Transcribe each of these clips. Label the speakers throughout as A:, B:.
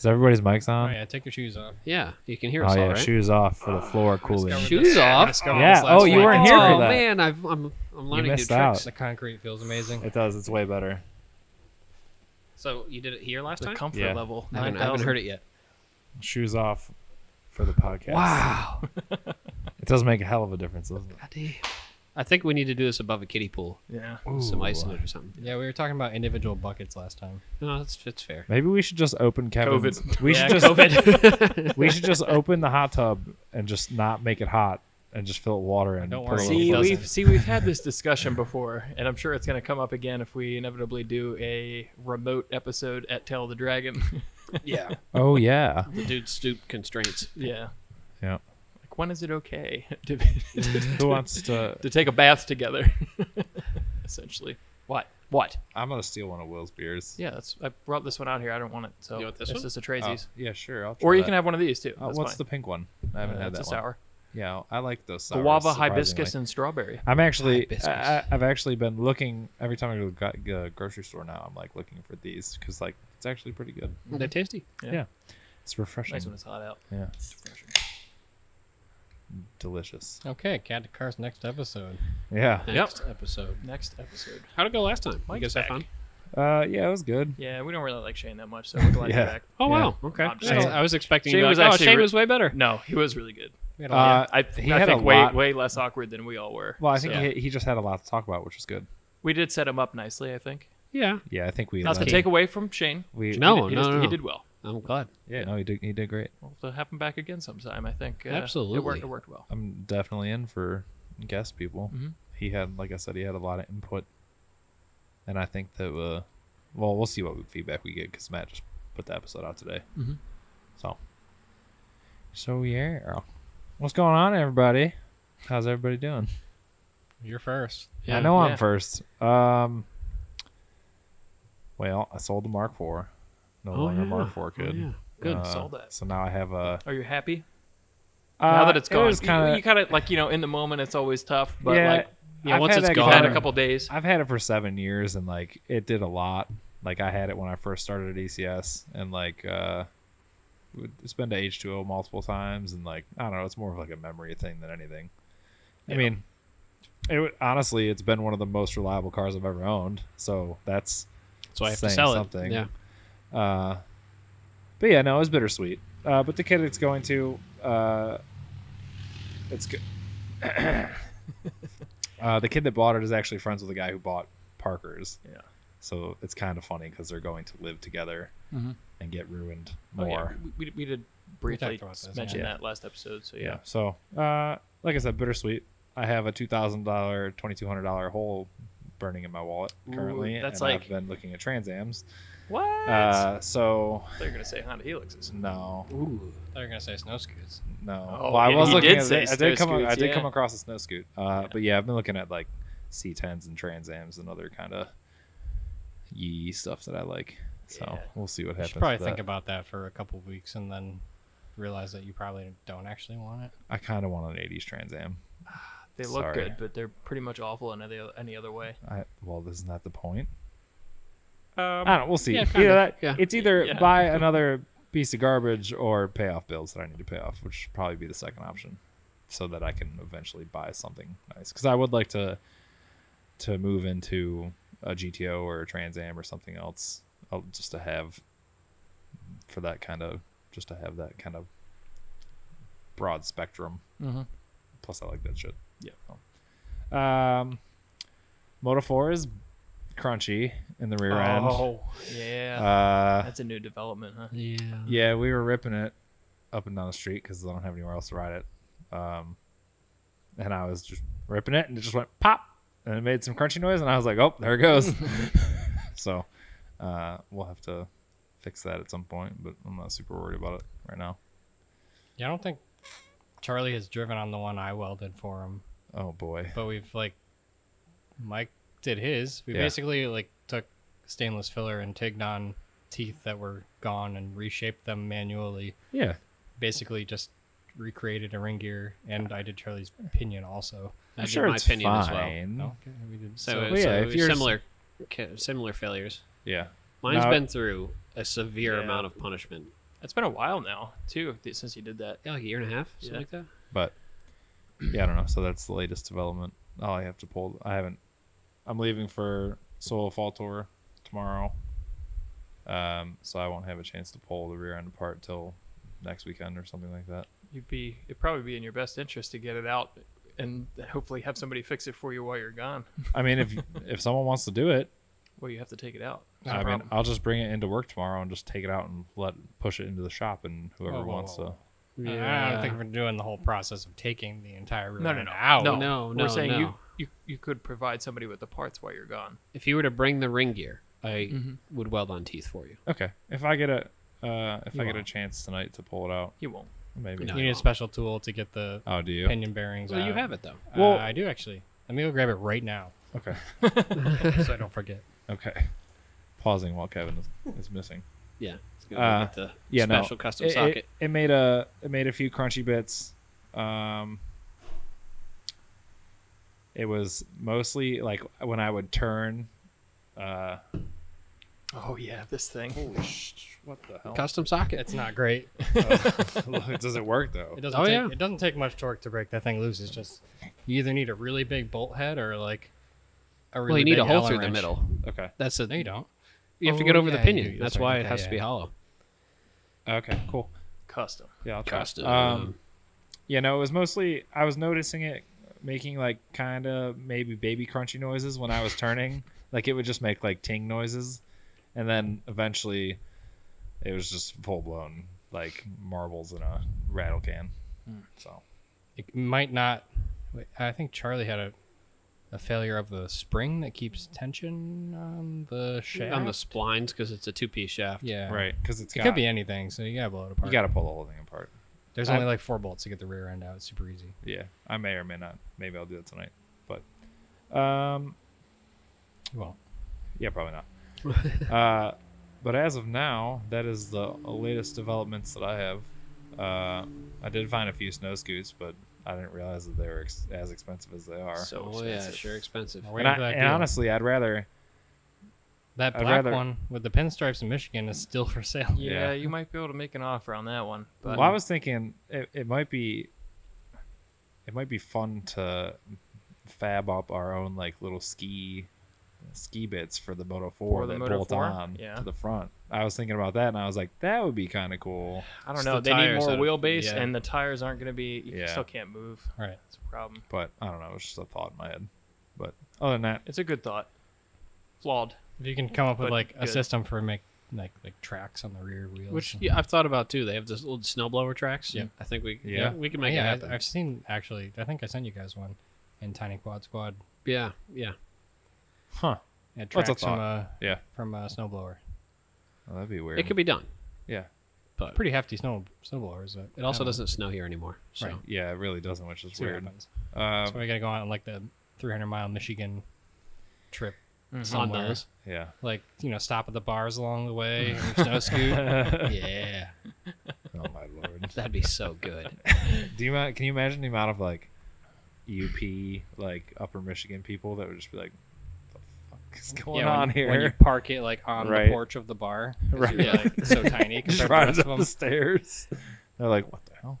A: Is everybody's mics
B: Oh,
A: on?
B: yeah, take your shoes off.
C: Yeah, you can hear us
A: Oh,
C: all
A: yeah,
C: right.
A: shoes off for the floor cooling.
C: Shoes off?
A: Yeah. Oh, you weren't here for that.
C: Man, I'm learning new
A: missed
C: tricks.
A: out.
B: The concrete feels amazing.
A: It does. It's way better.
C: So you did it here last
D: The
C: time?
D: comfort
A: Yeah.
D: level.
C: I haven't
D: 9,000.
C: heard it yet.
A: Shoes off for the podcast.
C: Wow.
A: It does make a hell of a difference, doesn't it?
C: God damn. I think we need to do this above a kiddie pool.
D: Yeah.
C: Some ice in
A: Ooh.
C: it or something.
B: Yeah, we were talking about individual buckets last time.
C: No, it's fair.
A: Maybe we should just open Kevin's.
D: COVID.
A: We
C: Yeah,
A: should just
C: COVID.
A: we should just open the hot tub and just not make it hot and just fill it with water and
B: Don't
A: put
B: worry,
A: a
D: See,
A: little
B: doesn't.
D: we've had this discussion before, and I'm sure it's going to come up again if we inevitably do a remote episode at Tell the Dragon.
C: Yeah.
A: Oh yeah.
C: The dude stoop constraints.
D: Yeah.
A: Yeah.
D: Like, when is it okay to
A: Who wants to?
D: to take a bath together? Essentially. What? What?
A: I'm gonna steal one of Will's beers.
D: Yeah, I brought this one out here. I don't want it, so
C: You want this
D: it's
C: one?
D: just a
A: Oh,
D: Tracy's.
A: yeah, sure. I'll try
D: Or you
A: that.
D: can have one of these too. That's
A: what's
D: fine.
A: the pink one? I haven't had
D: It's
A: that
D: a
A: one.
D: sour.
A: Yeah, I like those sours.
D: Guava,
A: surprisingly.
D: hibiscus, and strawberry.
A: I'm actually,
C: Hibiscus.
A: I've actually been looking every time I go to the grocery store now. I'm like looking for these because like it's actually pretty good.
C: They're tasty.
A: Yeah, it's refreshing.
D: Nice when it's hot out.
A: Yeah,
D: It's refreshing.
A: delicious.
B: Okay, Cat to Cars next episode.
A: Yeah,
C: Next episode.
D: Next episode.
C: How'd it go last time? You
D: Mike's
C: guys have
D: back.
C: fun?
A: yeah, it was good.
D: Yeah, we don't really like Shane that much, so we're glad
A: Yeah.
D: you're back.
C: Oh,
A: Yeah.
C: wow. Okay.
D: I'm just
C: Yeah,
A: saying.
C: I was expecting
D: Shane
C: you to be
D: was
C: like,
D: actually
C: Shane
D: re-
C: was way better.
D: No, he was really good.
B: We had a lot.
D: I
A: he had
D: think
A: a
D: way
A: lot-
D: way less awkward than we all were.
A: Well, I think
D: So,
A: he just had a lot to talk about, which was good.
D: we did set him up nicely. I think.
C: Yeah.
A: Yeah, I think we.
D: Not to
A: let-
D: take away from Shane.
A: we
C: No,
D: he,
C: no, no.
D: he did well.
C: I'm glad.
A: Yeah, no, he did great.
D: We'll have to have him back again sometime. I think.
C: Absolutely.
D: It worked well.
A: I'm definitely in for guest people.
D: Mhm.
A: He had, like I said, he had a lot of input, and I think that well, we'll see what feedback we get because Matt just put the episode out today.
D: Mhm.
A: So yeah, what's going on, everybody? How's everybody doing?
B: You're first.
C: Yeah.
A: I know
D: yeah.
A: I'm first. Well, I sold the Mark IV. No longer
C: yeah.
A: Mark IV kid.
C: Oh, yeah. Good.
D: Sold that.
A: So now I have a.
D: Are you happy? Now that it's gone,
A: was kinda,
D: you kind of like in the moment it's always tough, but
A: Yeah,
D: like
C: Yeah,
A: I've
C: once
A: had
C: it's
A: that
C: gone.
D: you've had
A: car-
D: a couple days.
A: I've had it for 7 years, and like it did a lot. Like I had it when I first started at ECS, and like it's been to H2O multiple times, and like I don't know, it's more of like a memory thing than anything. I
D: Yeah.
A: mean, honestly, it's been one of the most reliable cars I've ever owned, so that's
C: So I have to
A: saying
C: sell
A: something.
C: it. Yeah.
A: But yeah, no, it was bittersweet. But the kid it's going to, it's good. The kid that bought it is actually friends with the guy who bought Parker's.
D: Yeah.
A: So it's kind of funny because they're going to live together
D: Mhm.
A: and get ruined
D: Oh, yeah.
A: more.
D: We did briefly
B: talked about this,
D: mention
A: yeah.
D: that last episode. So
A: Yeah.
D: yeah.
A: So, like I said, bittersweet. I have a $2,000, $2,200 hole burning in my wallet currently.
D: Ooh, that's
A: and
D: like-
A: I've been looking at Trans Ams.
D: What?
A: So
D: They're gonna say Honda Helixes.
A: no,
C: Ooh.
B: Thought you were gonna say snow scoots.
A: no.
D: Oh,
A: well, I
D: yeah,
A: was
D: he
A: looking
D: did
A: at.
D: say
A: I did come.
D: snow
A: I
D: scoots,
A: did
D: yeah.
A: come across a snow scoot. But yeah, I've been looking at like C10s and Trans Ams and other kind of yee stuff that I like. So
D: Yeah.
A: we'll see what
B: You
A: happens.
B: should probably
A: with
B: think
A: that.
B: about that for a couple weeks and then realize that you probably don't actually want it.
A: I kind of want an '80s Trans Am.
D: They look
A: Sorry.
D: good, but they're pretty much awful in any other way.
A: Well, isn't that the point?
D: Um,
A: I don't know. We'll see.
C: yeah,
A: Either
C: kinda,
A: that,
C: yeah.
A: It's either
D: Yeah.
A: buy another piece of garbage or pay off bills that I need to pay off, which would probably be the second option, so that I can eventually buy something nice. Because I would like to move into a GTO or a Trans Am or something else, just to have that kind of broad spectrum.
D: Mm-hmm.
A: Plus, I like that shit.
D: Yeah.
A: Moto 4 is crunchy in the rear end.
D: Oh, yeah.
A: Uh,
D: That's a new development, huh?
C: Yeah.
A: yeah, we were ripping it up and down the street because I don't have anywhere else to ride it. And I was just ripping it, and it just went pop, and it made some crunchy noise, and I was like, "Oh, there it goes." So we'll have to fix that at some point, but I'm not super worried about it right now.
B: Yeah, I don't think Charlie has driven on the one I welded for him,
A: Oh boy.
B: but we've Mike did his. We
A: Yeah.
B: basically took stainless filler and tigged on teeth that were gone and reshaped them manually.
A: Yeah.
B: Basically just recreated a ring gear, and I did Charlie's pinion also.
C: I
A: I'm
C: did
A: sure
C: my
A: it's
C: opinion as well.
A: fine.
B: Okay, we did.
C: So,
A: So, yeah, if you're
C: similar failures.
A: Yeah.
C: Mine's
A: Now-
C: been through a severe
D: Yeah.
C: amount of punishment.
D: It's been a while now too since you did that.
E: Yeah, like a year and a half, something
D: Yeah.
E: like that.
A: But yeah, I don't know. So that's the latest development. All I have to pull. I'm leaving for solo fall tour tomorrow. So I won't have a chance to pull the rear end apart till next weekend or something like that.
D: It'd probably be in your best interest to get it out and hopefully have somebody fix it for you while you're gone.
A: I mean, if someone wants to do it,
D: Well, you have to take it out.
A: I mean, I'll just bring it into work tomorrow and just take it out and push it into the shop, and whoever
B: Whoa, whoa,
A: wants
B: whoa.
A: to.
B: I don't think we're doing the whole process of taking the entire rear
D: No,
B: end out.
E: No,
D: We're saying
E: no.
D: you could provide somebody with the parts while you're gone.
E: If you were to bring the ring gear, I
D: Mhm.
E: would weld on teeth for you.
A: Okay, if I get a
B: won't.
A: chance tonight to pull it out,
D: You won't.
A: maybe.
E: No.
B: You need a special tool to get the
A: Oh, do you?
B: pinion bearings
E: Well,
B: out.
E: you have it though.
A: Well-
B: I do actually. Let me go grab it right now
A: Okay.
B: so I don't forget.
A: Okay. Pausing while Kevin is missing.
E: Yeah. It's gonna get the
A: Yeah, no.
E: special custom socket.
A: It made a few crunchy bits. It was mostly like when I would turn.
D: Oh yeah, this thing.
A: What the hell?
E: Custom socket.
B: It's not great.
A: Does it work though?
B: It doesn't.
E: Oh,
B: take,
E: yeah.
B: It doesn't take much torque to break that thing loose. It's just you either need a really big bolt head or like a really
E: Well, you need
B: big
E: a hole
B: Allen
E: through the
B: wrench.
E: middle.
A: Okay.
E: That's a.
B: No, you don't.
E: You have to
B: Oh,
E: get over the
B: yeah, you
E: pinion.
B: do.
E: That's
B: That's
E: why
B: right.
E: it has
B: Yeah,
E: to be
B: yeah.
E: hollow.
A: Okay. Cool.
D: Custom.
A: Yeah. I'll try.
E: Custom.
A: Yeah. No, it was mostly I was noticing it making like kind of maybe baby crunchy noises when I was turning. Like it would just make like ting noises, and then eventually it was just full blown like marbles in a rattle can. So
B: It might not. Wait, I think Charlie had a failure of the spring that keeps tension on the shaft.
E: On the splines because it's a two-piece shaft.
B: yeah,
A: right, because
B: It could be anything, so you gotta blow it apart.
A: You got to pull the whole thing apart.
B: There's only like 4 bolts to get the rear end out. It's super easy.
A: Yeah, I may or may not. Maybe I'll do it tonight. But
B: Well,
A: yeah, probably not. But as of now, that is the latest developments that I have. I did find a few snow scoots, but I didn't realize that they were as expensive as they are.
D: So
E: Oh yeah,
D: expensive.
E: sure expensive.
B: we're
A: and
B: waiting for that deal.
A: honestly, I'd rather.
B: That
A: I'd
B: black
A: rather-
B: one with the pinstripes in Michigan is still for sale.
D: Yeah,
A: Yeah.
D: you might be able to make an offer on that one. But
A: Well, I was thinking it might be fun to fab up our own like little ski bits for the Moto 4
D: For the
A: that
D: Moto
A: bolt
D: 4?
A: on
D: Yeah.
A: to the front. I was thinking about that, and I was like, that would be kind of cool.
D: I don't
E: It's
D: know.
E: the
D: They need
E: tires
D: more
E: that-
D: wheelbase,
E: yeah.
D: and the tires aren't going to be. You
A: Yeah.
D: still can't move.
B: Right.
D: That's a problem.
A: But I don't know. It was just a thought in my head. But other than that,
D: It's a good thought. Flawed.
B: If you can come up with
D: But
B: like a
D: good.
B: system for like tracks on the rear wheels.
E: Which I've thought about too. They have this little snowblower tracks.
B: Yeah.
E: I think we
A: Yeah.
E: we can make it
B: yeah,
E: happen.
B: I've seen actually. I think I sent you guys one in Tiny Quad Squad.
E: Yeah.
A: huh?
B: It
A: What's a
B: tracks from a
A: Yeah,
B: snowblower.
A: well, that'd be weird.
E: It could be done,
A: Yeah,
E: but
B: Pretty hefty snowblowers.
E: it also doesn't snow here anymore. So
B: Right.
A: yeah, it really doesn't, which is
B: See what
A: weird.
B: happens.
A: Um,
B: So we gotta go on like the 300-mile Michigan trip
E: on
B: somewhere.
E: those.
A: yeah.
B: Like stop at the bars along the way, and snow scoot.
E: Yeah,
A: Oh my lord.
E: that'd be so good.
A: Can you imagine the amount of like UP like Upper Michigan people that would just be like, "What the fuck is going
B: Yeah,
A: on
B: when,
A: here?"
B: when you park it like on
A: Right.
B: the porch of the bar, 'cause
A: Right.
B: you're, like so tiny
A: Just
B: compared to the
A: drives
B: rest
A: up
B: of
A: the
B: them.
A: stairs. They're like, "What the hell?"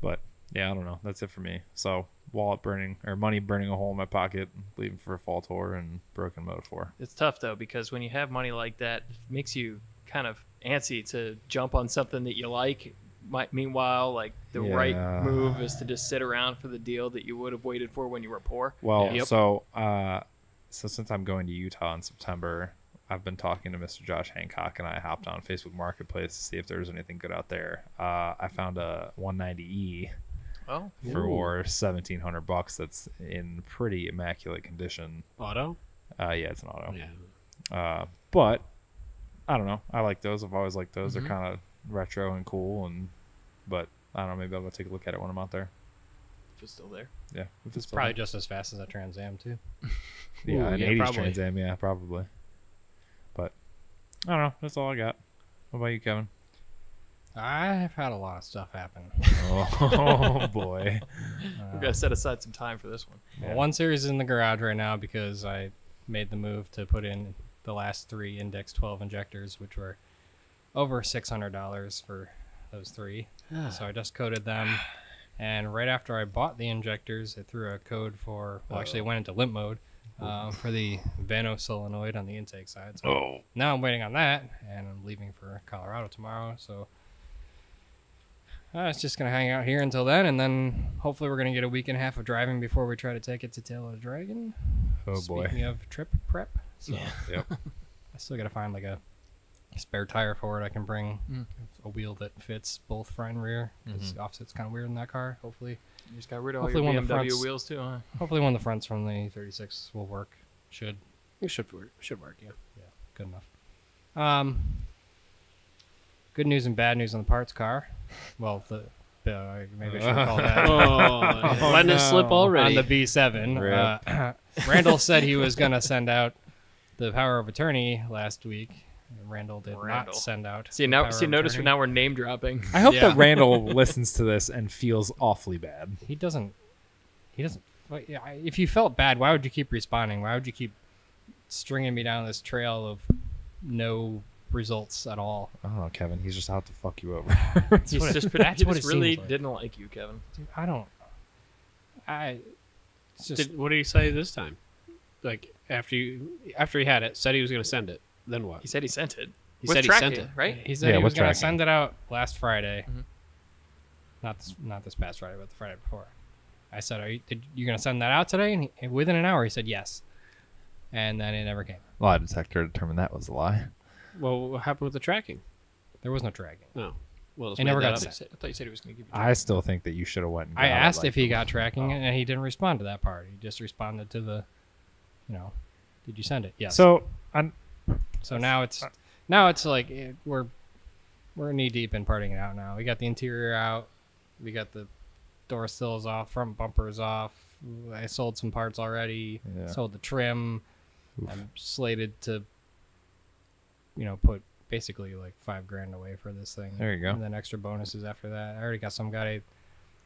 A: But yeah, I don't know. That's it for me. So money burning a hole in my pocket, leaving for a fall tour and broken Moto 4.
D: It's tough though because when you have money like that, it makes you kind of antsy to jump on something that you like. Meanwhile, like the right
A: Yeah.
D: move is to just sit around for the deal that you would have waited for when you were poor.
A: Well,
E: Yep.
A: so since I'm going to Utah in September, I've been talking to Mr. Josh Hancock, and I hopped on Facebook Marketplace to see if there's anything good out there. I found a 190E
D: Oh,
A: for $1,700. That's in pretty immaculate condition.
E: Auto.
A: Yeah, it's an auto.
E: Yeah.
A: But I don't know. I like those. I've always liked those.
D: Mhm.
A: They're kind of retro and cool. But I don't know. Maybe I'll go take a look at it when I'm out there.
D: if it's still there.
A: Yeah, if
B: It's
A: still
B: probably
A: there.
B: just as fast as a Trans Am too.
A: Yeah,
E: Ooh,
A: an
E: yeah,
A: 80s
E: probably.
A: Trans Am. Yeah, probably. But I don't know. That's all I got. What about you, Kevin?
B: I've had a lot of stuff happen.
A: Oh boy.
D: We're gonna set aside some time for this one.
B: Well, one series is in the garage right now because I made the move to put in the last 3 Index 12 injectors, which were over $600 for those 3. So I just coded them, and right after I bought the injectors, it threw a code for. Well, actually, it went into limp mode for the Vano solenoid on the intake side. So now I'm waiting on that, and I'm leaving for Colorado tomorrow. So it's just gonna hang out here until then, and then hopefully we're gonna get a week and a half of driving before we try to take it to Tail of the Dragon.
A: Oh boy.
B: Speaking of trip prep, so
A: Yep.
B: I still gotta find like a spare tire for it. I can bring a wheel that fits both front and rear, because the offset's kind of weird in that car. Hopefully,
D: You just got rid of all
B: Hopefully
D: your
B: one of the
D: BMW
B: fronts-
D: wheels too, huh?
B: hopefully one of the fronts from the 36 will work. Should
E: It should work. Yeah.
B: good enough. Good news and bad news on the parts car. Well, maybe I should call that.
E: Oh, letting it slip already.
B: On the B7. Randall said he was going to send out the power of attorney last week. Randall did
D: Randall.
B: not send out.
D: See
B: the
D: now,
B: power
D: see
B: of
D: notice
B: attorney.
D: now we're name dropping.
A: I hope
B: Yeah.
A: that Randall listens to this and feels awfully bad.
B: He doesn't. If you felt bad, why would you keep responding? Why would you keep stringing me down this trail of no results at all?
A: I don't know, Kevin. He's just out to fuck you over.
D: He's
B: what it-
D: just,
B: that's
D: he
B: what
D: just
B: it
D: really
B: seems like.
D: didn't like you, Kevin.
B: Dude, I don't. It's just
E: What did he say this time? Like after he had it, said he was going to send it. Then what?
D: He said he sent it.
E: He
D: With
E: said he
D: tracking,
E: sent it.
D: right?
B: he said
A: Yeah,
B: he was
A: with
B: going to
A: tracking.
B: send it out last Friday.
D: Mhm.
B: Not this past Friday, but the Friday before. I said, "Are you going to send that out today?" And within an hour, he said yes. And then it never came.
A: Lie detector determined that was a lie.
E: Well, what happened with the tracking?
B: There was no tracking.
E: No. Well, let's
B: It
E: make
B: never
E: that
B: got
E: up.
B: sent.
D: I thought you said he was going to give you.
A: I still think that you should have went and
B: I
A: got it,
B: asked
A: like-
B: if he got tracking, and he didn't respond to that part. He just responded to the, did you send it? Yes.
A: So,
B: So now it's like we're knee deep in parting it out now. We got the interior out, we got the door sills off, front bumpers off. I sold some parts already.
A: Yeah.
B: Sold the trim.
A: Oof.
B: I'm slated to, put basically like $5,000 away for this thing.
A: There you go.
B: And then extra bonuses after that. I already got some guy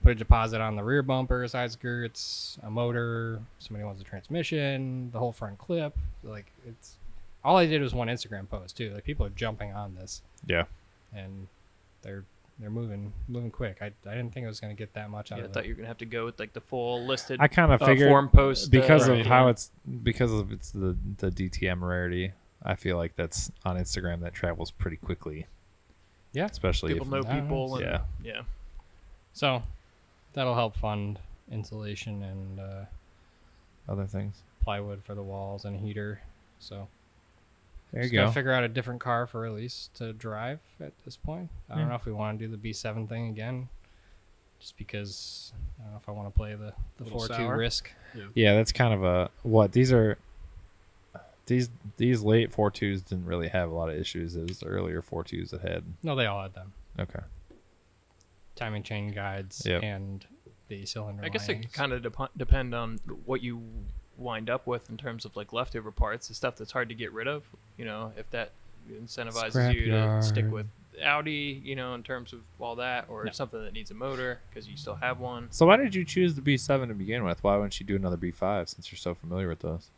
B: put a deposit on the rear bumper, side skirts, a motor. Somebody wants a transmission, the whole front clip. Like it's all I did was one Instagram post too. Like people are jumping on this,
A: yeah.
B: and they're moving quick. I didn't think I was gonna get that much out
D: Yeah, I
B: of
D: thought
B: it.
D: you were going to have to go with like the full listed
A: I kind of figured
D: form post
A: because
D: right.
A: of how it's the DTM rarity. I feel like that's on Instagram that travels pretty quickly.
B: Yeah.
A: Especially
D: people
A: if
D: know people. And,
A: Yeah.
D: yeah.
B: So that'll help fund insulation and
A: other things.
B: plywood for the walls and a heater. So
A: There you
B: just gotta
A: go.
B: figure out a different car for Elise to drive at this point. I don't
A: Yeah.
B: know if we want to do the B7 thing again, just because I don't know if I want to play the
E: Little
B: 4.2
E: sour.
B: risk.
A: Yeah, that's kind of a what these are. These late 4.2s didn't really have a lot of issues. It was the earlier 4.2s that had.
B: No, they all had them.
A: Okay.
B: Timing chain guides
A: Yep.
B: and the cylinder
D: I guess it
B: linings.
D: kind of depend on what you wind up with in terms of like leftover parts, the stuff that's hard to get rid of. If that incentivizes you to stick
A: Scrapyard.
D: with Audi, in terms of all that, or
B: No.
D: something that needs a motor because you still have one.
A: So why did you choose the B7 to begin with? Why wouldn't you do another B5 since you're so familiar with those?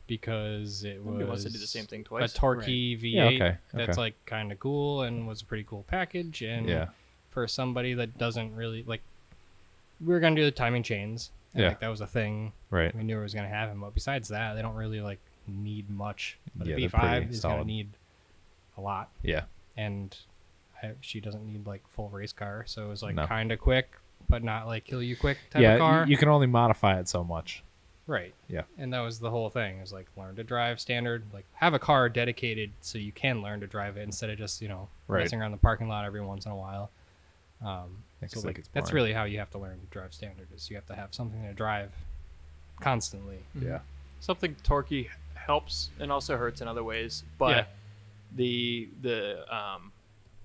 B: because it
D: Nobody
B: was
D: wants to do the same thing
B: a
D: twice.
B: torquey V8
A: Yeah, okay,
B: that's
A: okay.
B: like kind of cool and was a pretty cool package. And
A: Yeah.
B: for somebody that doesn't really like, we were gonna do the timing chains. And
A: Yeah.
B: like that was a thing
A: Right.
B: we knew it was gonna happen. But besides that, they don't really like need much. But
A: Yeah,
B: a
A: they're
B: V5
A: pretty
B: is gonna
A: solid.
B: need a lot,
A: Yeah.
B: and she doesn't need like full race car, so it was like
A: No.
B: kind of quick, but not like kill you quick type
A: Yeah.
B: of car.
A: You can only modify it so much.
B: Right.
A: Yeah.
B: And that was the whole thing. It was like learn to drive standard, like have a car dedicated so you can learn to drive it instead of just,
A: Right.
B: messing around the parking lot every once in a while.
A: Makes
B: So
A: it
B: like
A: it's
B: that's
A: boring.
B: really how you have to learn to drive standard is you have to have something to drive constantly.
A: Yeah.
D: Something torquey helps and also hurts in other ways, but
B: Yeah.
D: the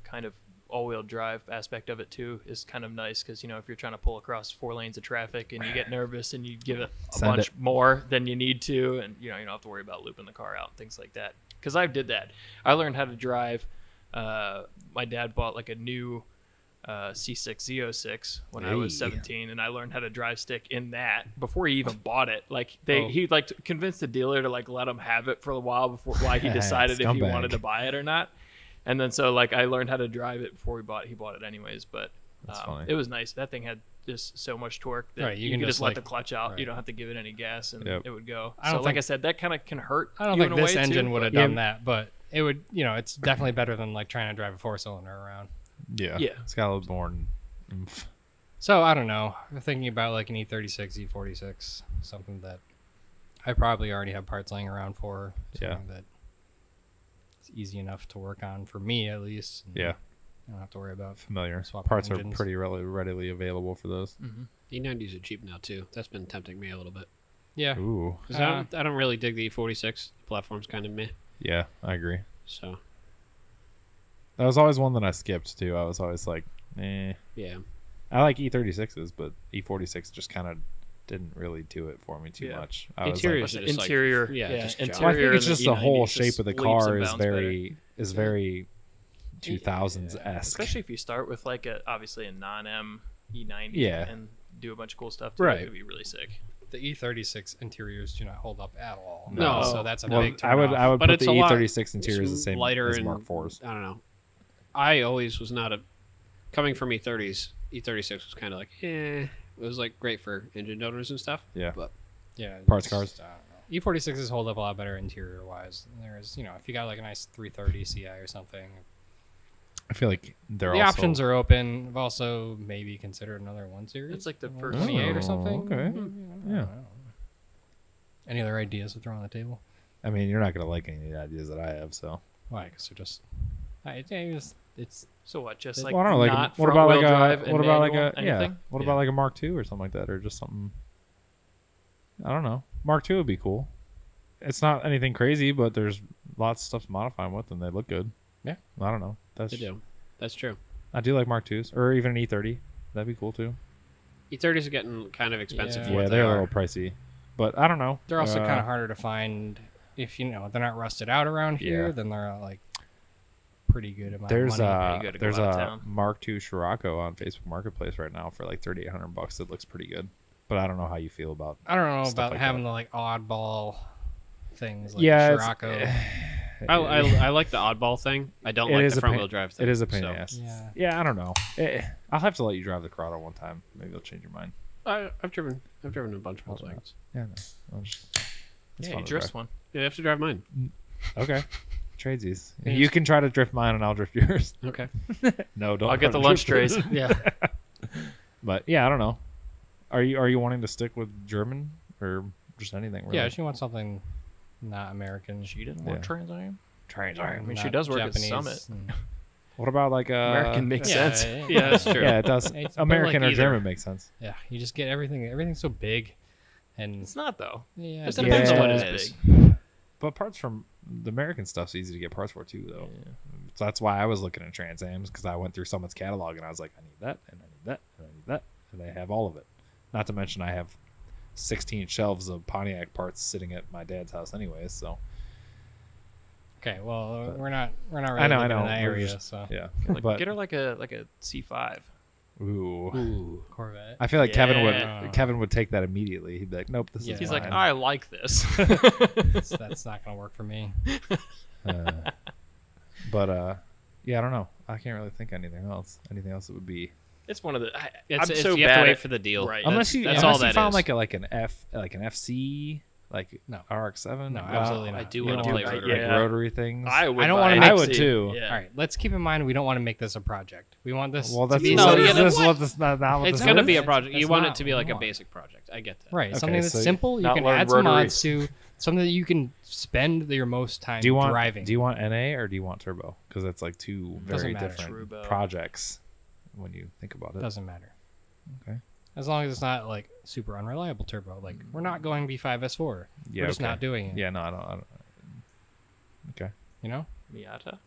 D: kind of all-wheel drive aspect of it too is kind of nice because if you're trying to pull across 4 lanes of traffic and you get nervous and you give it a
A: Send
D: bunch
A: it.
D: more than you need to, and you don't have to worry about looping the car out and things like that. Because I did that. I learned how to drive. My dad bought like a new C6 Z06 when I was
A: Hey.
D: 17, and I learned how to drive stick in that before he even bought it. Like
B: Oh.
D: he convinced the dealer to like let him have it for a while before why he decided if he
A: Scumbag.
D: wanted to buy it or not. And then so like I learned how to drive it before he bought it anyways, but
A: That's funny.
D: it was nice. That thing had just so much torque that
B: Right,
D: you
B: can
D: could
B: just,
D: just let
B: like-
D: the clutch out.
B: right.
D: You don't have to give it any gas, and
A: Yep.
D: it would go.
B: I don't
D: So like
B: think-
D: I said, that kind of can hurt.
B: I don't
D: you
B: think
D: in a
B: this
D: way,
B: engine
D: too,
B: would have
D: but-
B: done that, but it would, it's definitely better than like trying to drive a 4-cylinder around.
A: Yeah.
D: Yeah.
A: It's got a little more oomph.
B: So I don't know. I'm thinking about like an E36, E46, something that I probably already have parts laying around for.
A: Yeah.
B: Something that it's easy enough to work on for me at least. and
A: Yeah.
B: I don't have to worry about.
A: Familiar.
B: Swapping
A: Parts are
B: engines.
A: pretty readily available for those.
E: E90s are cheap now too. That's been tempting me a little bit.
B: Yeah.
A: Ooh.
E: 'Cause I don't really dig the E46. The platform's kind of meh.
A: Yeah, I agree.
E: So
A: That was always one that I skipped too. I was always like, eh.
E: yeah.
A: I like E36s, but E46 just kind of didn't really do it for me too
D: Yeah.
A: much. I was
E: Interior
A: like,
E: is just like-
D: interior,
E: yeah, just
A: well, I
D: interior.
A: think it's
D: and
A: just the whole
D: E90
A: shape
D: just
A: of the
D: leaps
A: car
D: and
A: is
D: bounds better.
A: very 2000s esque.
D: Especially if you start with like obviously a non-M E90
A: Yeah.
D: and do a bunch of cool stuff to
E: Right.
D: it, it'd be really sick.
B: The E36 interiors do not hold up at all.
E: No.
B: So that's a
A: Well,
B: big
A: I would
B: turnoff.
A: put
E: But
A: the
E: it's a lot
A: E36 interior as the same
E: lighter
A: as
E: and
A: Mark 4s.
E: I don't know. I always was not a coming from E30s. E36 was kind of like It was like great for engine donors and stuff.
A: Yeah.
E: But
B: Yeah.
A: Parts
B: it's
A: cars.
B: just, I don't know. E46s hold up a lot better interior wise. There's, if you got like a nice 330 CI or something,
A: I feel like they're
B: the
A: also,
B: options are open. I've also maybe considered another 1 Series.
D: It's like the
B: Or
D: first-
B: 28
A: Oh,
B: or something.
A: okay.
B: I don't
A: Yeah.
B: know. Any other ideas to throw on the table?
A: I mean, you're not gonna like any of the ideas that I have, so.
B: Why? Because they're just. It's
D: So what? Just
A: Well,
D: like
A: I don't know. Like,
D: not
A: what about
D: front-wheel
A: like
D: drive
A: a
D: and
A: what about like
D: manual,
A: a yeah?
D: anything?
A: What
B: Yeah.
A: about like a Mark II or something like that, or just something? I don't know. Mark II would be cool. It's not anything crazy, but there's lots of stuff to modify them with, and they look good.
B: Yeah.
A: I don't know. That's
E: they do. That's true.
A: I do like Mark IIs, or even an E30. That'd be cool too.
E: E30s are getting kind of expensive
B: Yeah.
E: for
A: Yeah,
E: what
A: they're
E: they
A: a
E: are.
A: little pricey, but I don't know.
B: they're also kind of harder to find if they're not rusted out around here.
A: Yeah.
B: Then they're like pretty good amount
A: There's
B: of money.
D: good to go
A: there's
D: out of
A: a
D: town.
A: Mark II Scirocco on Facebook Marketplace right now for like $3,800. It looks pretty good, but I don't know how you feel about.
B: I don't know
A: stuff
B: about
A: like
B: having
A: that.
B: the like oddball things like
A: Yeah,
B: the
A: it's-
B: Scirocco.
E: I like the oddball thing. I don't
A: It
E: like
A: is
E: the
A: a
E: front
A: pain-
E: wheel drive thing.
A: It is a pain
E: so.
A: in the ass.
B: Yeah.
A: Yeah, I don't know. I'll have to let you drive the Corrado one time. Maybe you'll change your mind.
E: I've driven a bunch of Volkswagens.
A: Yeah, no. It's
D: Yeah,
A: fun
D: you
A: to
D: drift
A: drive.
D: one.
E: Yeah, you have to drive mine.
A: Okay. Tradesies.
B: Yeah,
A: You can try to drift mine and I'll drift yours.
E: Okay.
A: No, don't.
D: I'll get the
A: try to
D: lunch
A: drift
D: trays.
E: Yeah.
A: But yeah, I don't know. Are you wanting to stick with German or just anything? Really?
B: Yeah, she wants something not American.
D: She didn't
A: Yeah.
D: want Trans Am. I mean, she
B: not
D: does work
B: Japanese
D: at Summit.
B: and-
A: What about like
D: American makes sense.
E: Yeah, that's true.
A: Yeah, it does.
B: It's- but
A: American
E: like
A: or
E: either.
A: German makes sense.
B: Yeah, you just get everything. Everything's so big, and
D: It's not though.
B: yeah,
D: It
B: it
D: depends on what
A: Yeah.
D: it
E: is.
D: is.
A: But parts from the American stuff's easy to get parts for too, though. So that's why I was looking at Trans Ams, because I went through Summit's catalog and I was like, I need that, and I need that, and I need that, and they have all of it. Not to mention I have 16 shelves of Pontiac parts sitting at my dad's house, anyways. So
B: Okay, well, we're not really
A: I know,
B: living in
A: We're
B: that area,
A: just-
B: so
A: yeah.
D: Like,
A: but
D: get her like a C5.
A: ooh,
E: Ooh.
B: Corvette.
A: I feel like
D: Yeah.
A: Kevin would take that immediately. He'd be like, nope, this
B: Yeah.
A: is
D: He's like,
A: mine.
D: I like this.
B: That's not gonna work for me.
A: But yeah, I don't know. I can't really think of anything else. Anything else that would be.
D: It's one of the.
E: It's,
D: I'm
E: it's,
D: so
E: you have
D: bad
E: to wait
D: at-
E: for the deal.
D: Right.
A: Unless you
E: that's
A: unless
E: all
A: you
E: that
A: found
E: is.
A: like an FC, like
B: No.
A: RX-7.
B: No, absolutely
E: I
B: not.
E: do
B: You
E: want
B: don't
E: to play
B: want
E: rotary.
A: like
D: Yeah.
A: rotary things.
D: I would.
B: I don't
D: buy
B: wanna
D: an
B: make-
A: I would
D: XC.
A: too.
D: Yeah.
B: All right, let's keep in mind we don't want to make this a project. We want this
A: Well,
B: to
A: that's
B: be
E: No,
A: what
E: yeah,
A: this,
E: what?
A: what this not what
E: It's
A: this
E: going to
A: is?
E: be a project. You
B: That's
E: want
B: not
E: it to be
B: what
E: like
B: we
E: a
B: want.
E: basic project. I get that.
B: right.
A: Okay,
B: Something that's
A: so
B: simple. You
D: not
B: can
D: learn
B: add some
D: rotary.
B: mods to something that you can spend your most time
A: Do you want
B: driving.
A: Do you want NA or do you want turbo? Because it's like two
B: Doesn't
A: very
B: matter.
A: different
D: Turbo.
A: projects when you think about it.
B: Doesn't matter.
A: Okay.
B: As long as it's not like super unreliable turbo. Like we're not going V5 S4.
A: Yeah,
B: we're just
A: okay.
B: not doing it.
A: Yeah, no, I don't. Okay.
B: You know,
D: Miata.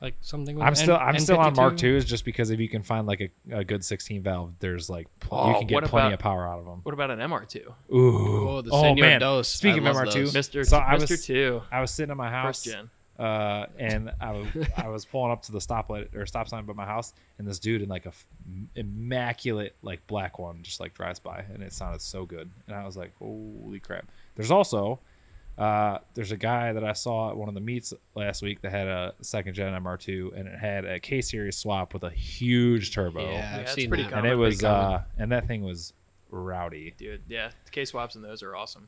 B: like something. With
A: I'm still on Mark
B: N52.
A: IIs just because if you can find like a good 16 valve, there's like you
D: Oh,
A: can get
D: what
A: plenty
D: about-
A: of power out of them.
D: What about an MR2?
A: Ooh.
E: Oh, the Senor
A: man.
E: Dos.
A: Speaking
E: I
A: of
E: love
A: MR2,
E: those.
D: Mr.
A: So I
D: Mr.
A: was-
D: 2.
A: I was sitting at my house.
D: First gen.
A: And I was pulling up to the stoplight or stop sign by my house, and this dude in like a immaculate like black one just like drives by, and it sounded so good, and I was like, holy crap! There's also There's a guy that I saw at one of the meets last week that had a second gen MR2, and it had a K series swap with a huge turbo.
E: Yeah, I've
D: it's
E: seen
D: pretty
E: that.
A: and
D: common.
A: it was
E: pretty common.
A: and that thing was rowdy.
D: Dude, yeah, the K swaps in those are awesome.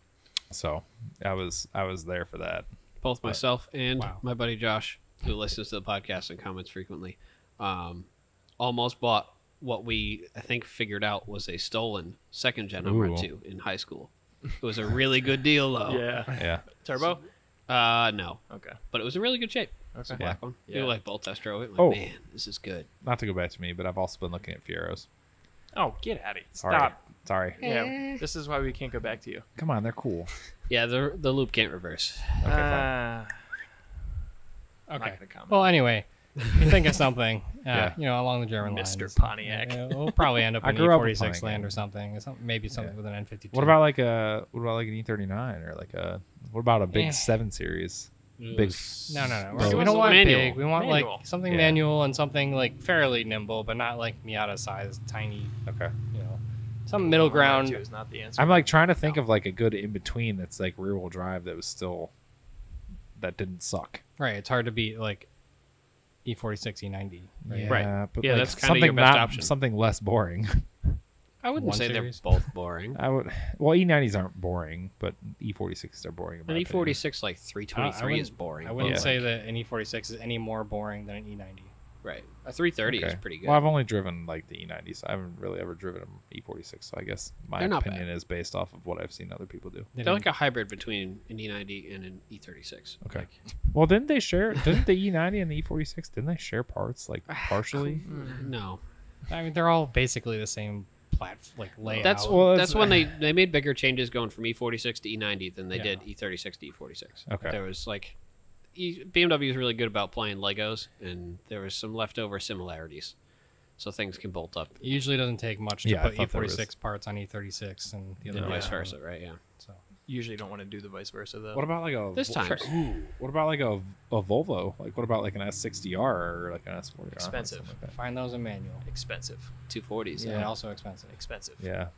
A: So I was there for that.
E: Both myself and
B: Wow.
E: my buddy Josh, who listens to the podcast and comments frequently, almost bought what we, I think, figured out was a stolen second gen MR2 in high school. It was a really good deal, though.
D: Yeah.
A: Yeah.
D: Turbo?
E: No,
D: Okay.
E: but it was in really good shape. It's a
D: Okay.
E: black one.
D: Yeah.
E: You like both test drove it. Like,
A: Oh.
E: man, this is good.
A: Not to go back to me, but I've also been looking at Fieros.
D: Oh, get out of here.
A: Sorry.
D: Stop.
A: Sorry.
D: Yeah, this is why we can't go back to you.
A: Come on, they're cool.
E: Yeah, the loop can't reverse.
A: Okay, fine.
D: I'm
B: Okay.
D: not gonna comment.
B: Well, anyway, you think of something,
A: Yeah.
B: along the German lines.
D: Mr. Pontiac.
B: We'll probably end up
A: I
B: in
A: grew up with
B: E46
A: Pontiac.
B: land or something. Maybe something
A: Yeah.
B: with an N52.
A: What about like an E39 or like a what about a big 7 series? Big.
B: No.
A: Well,
B: We don't want
E: manual.
B: big. We want
D: Manual.
B: like something
A: Yeah.
B: manual and something like fairly nimble, but not like Miata size, tiny.
A: Okay.
B: Some middle ground.
D: Two is not the answer.
A: I'm like trying to think of like a good in between that's like rear wheel drive that was still that didn't suck.
B: Right. It's hard to beat like E46, E90. Right.
A: Yeah,
E: Right.
A: but
E: Yeah,
A: like
E: that's kinda
A: something
E: your best
A: not
E: option.
A: something less boring.
E: I wouldn't
B: One
E: say
B: series?
E: they're both boring.
A: I would. Well, E90s aren't boring, but E46s are boring. in my
E: An
A: opinion.
E: E46 like 323 is boring.
B: I wouldn't
A: Yeah.
B: say that an E46 is any more boring than an E90.
E: Right. A 330 is
A: Okay.
E: pretty good.
A: Well, I've only driven like the E90s. I haven't really ever driven an E46, so I guess my
E: They're not
A: opinion
E: bad.
A: is based off of what I've seen other people do.
E: They're like a hybrid between an E90 and an E36.
A: Okay.
E: Like,
A: Well, didn't they share? Didn't the E90 and the E46? Didn't they share parts like partially?
E: no.
B: I mean, they're all basically the same layout.
E: That's
A: Well,
E: that's
A: it's-
E: when they made bigger changes going from E46 to E90 than they
B: Yeah.
E: did E36 to E46.
A: Okay.
E: There was like BMW is really good about playing Legos, and there was some leftover similarities, so things can bolt up
B: It usually doesn't take much to
A: Yeah, I
B: put
A: thought there was.
B: E46 parts on E36 and the other
E: and
B: way
E: vice
B: around.
E: versa, right? Yeah.
B: So
D: usually don't want to do the vice versa though.
A: What about like a
E: This time.
A: What about like a Volvo? Like what about like an S60R or like an S40R?
D: Expensive.
A: Something like that?
B: find those in manual.
D: Expensive.
E: 240s.
B: And also expensive.
D: Expensive.
A: Yeah.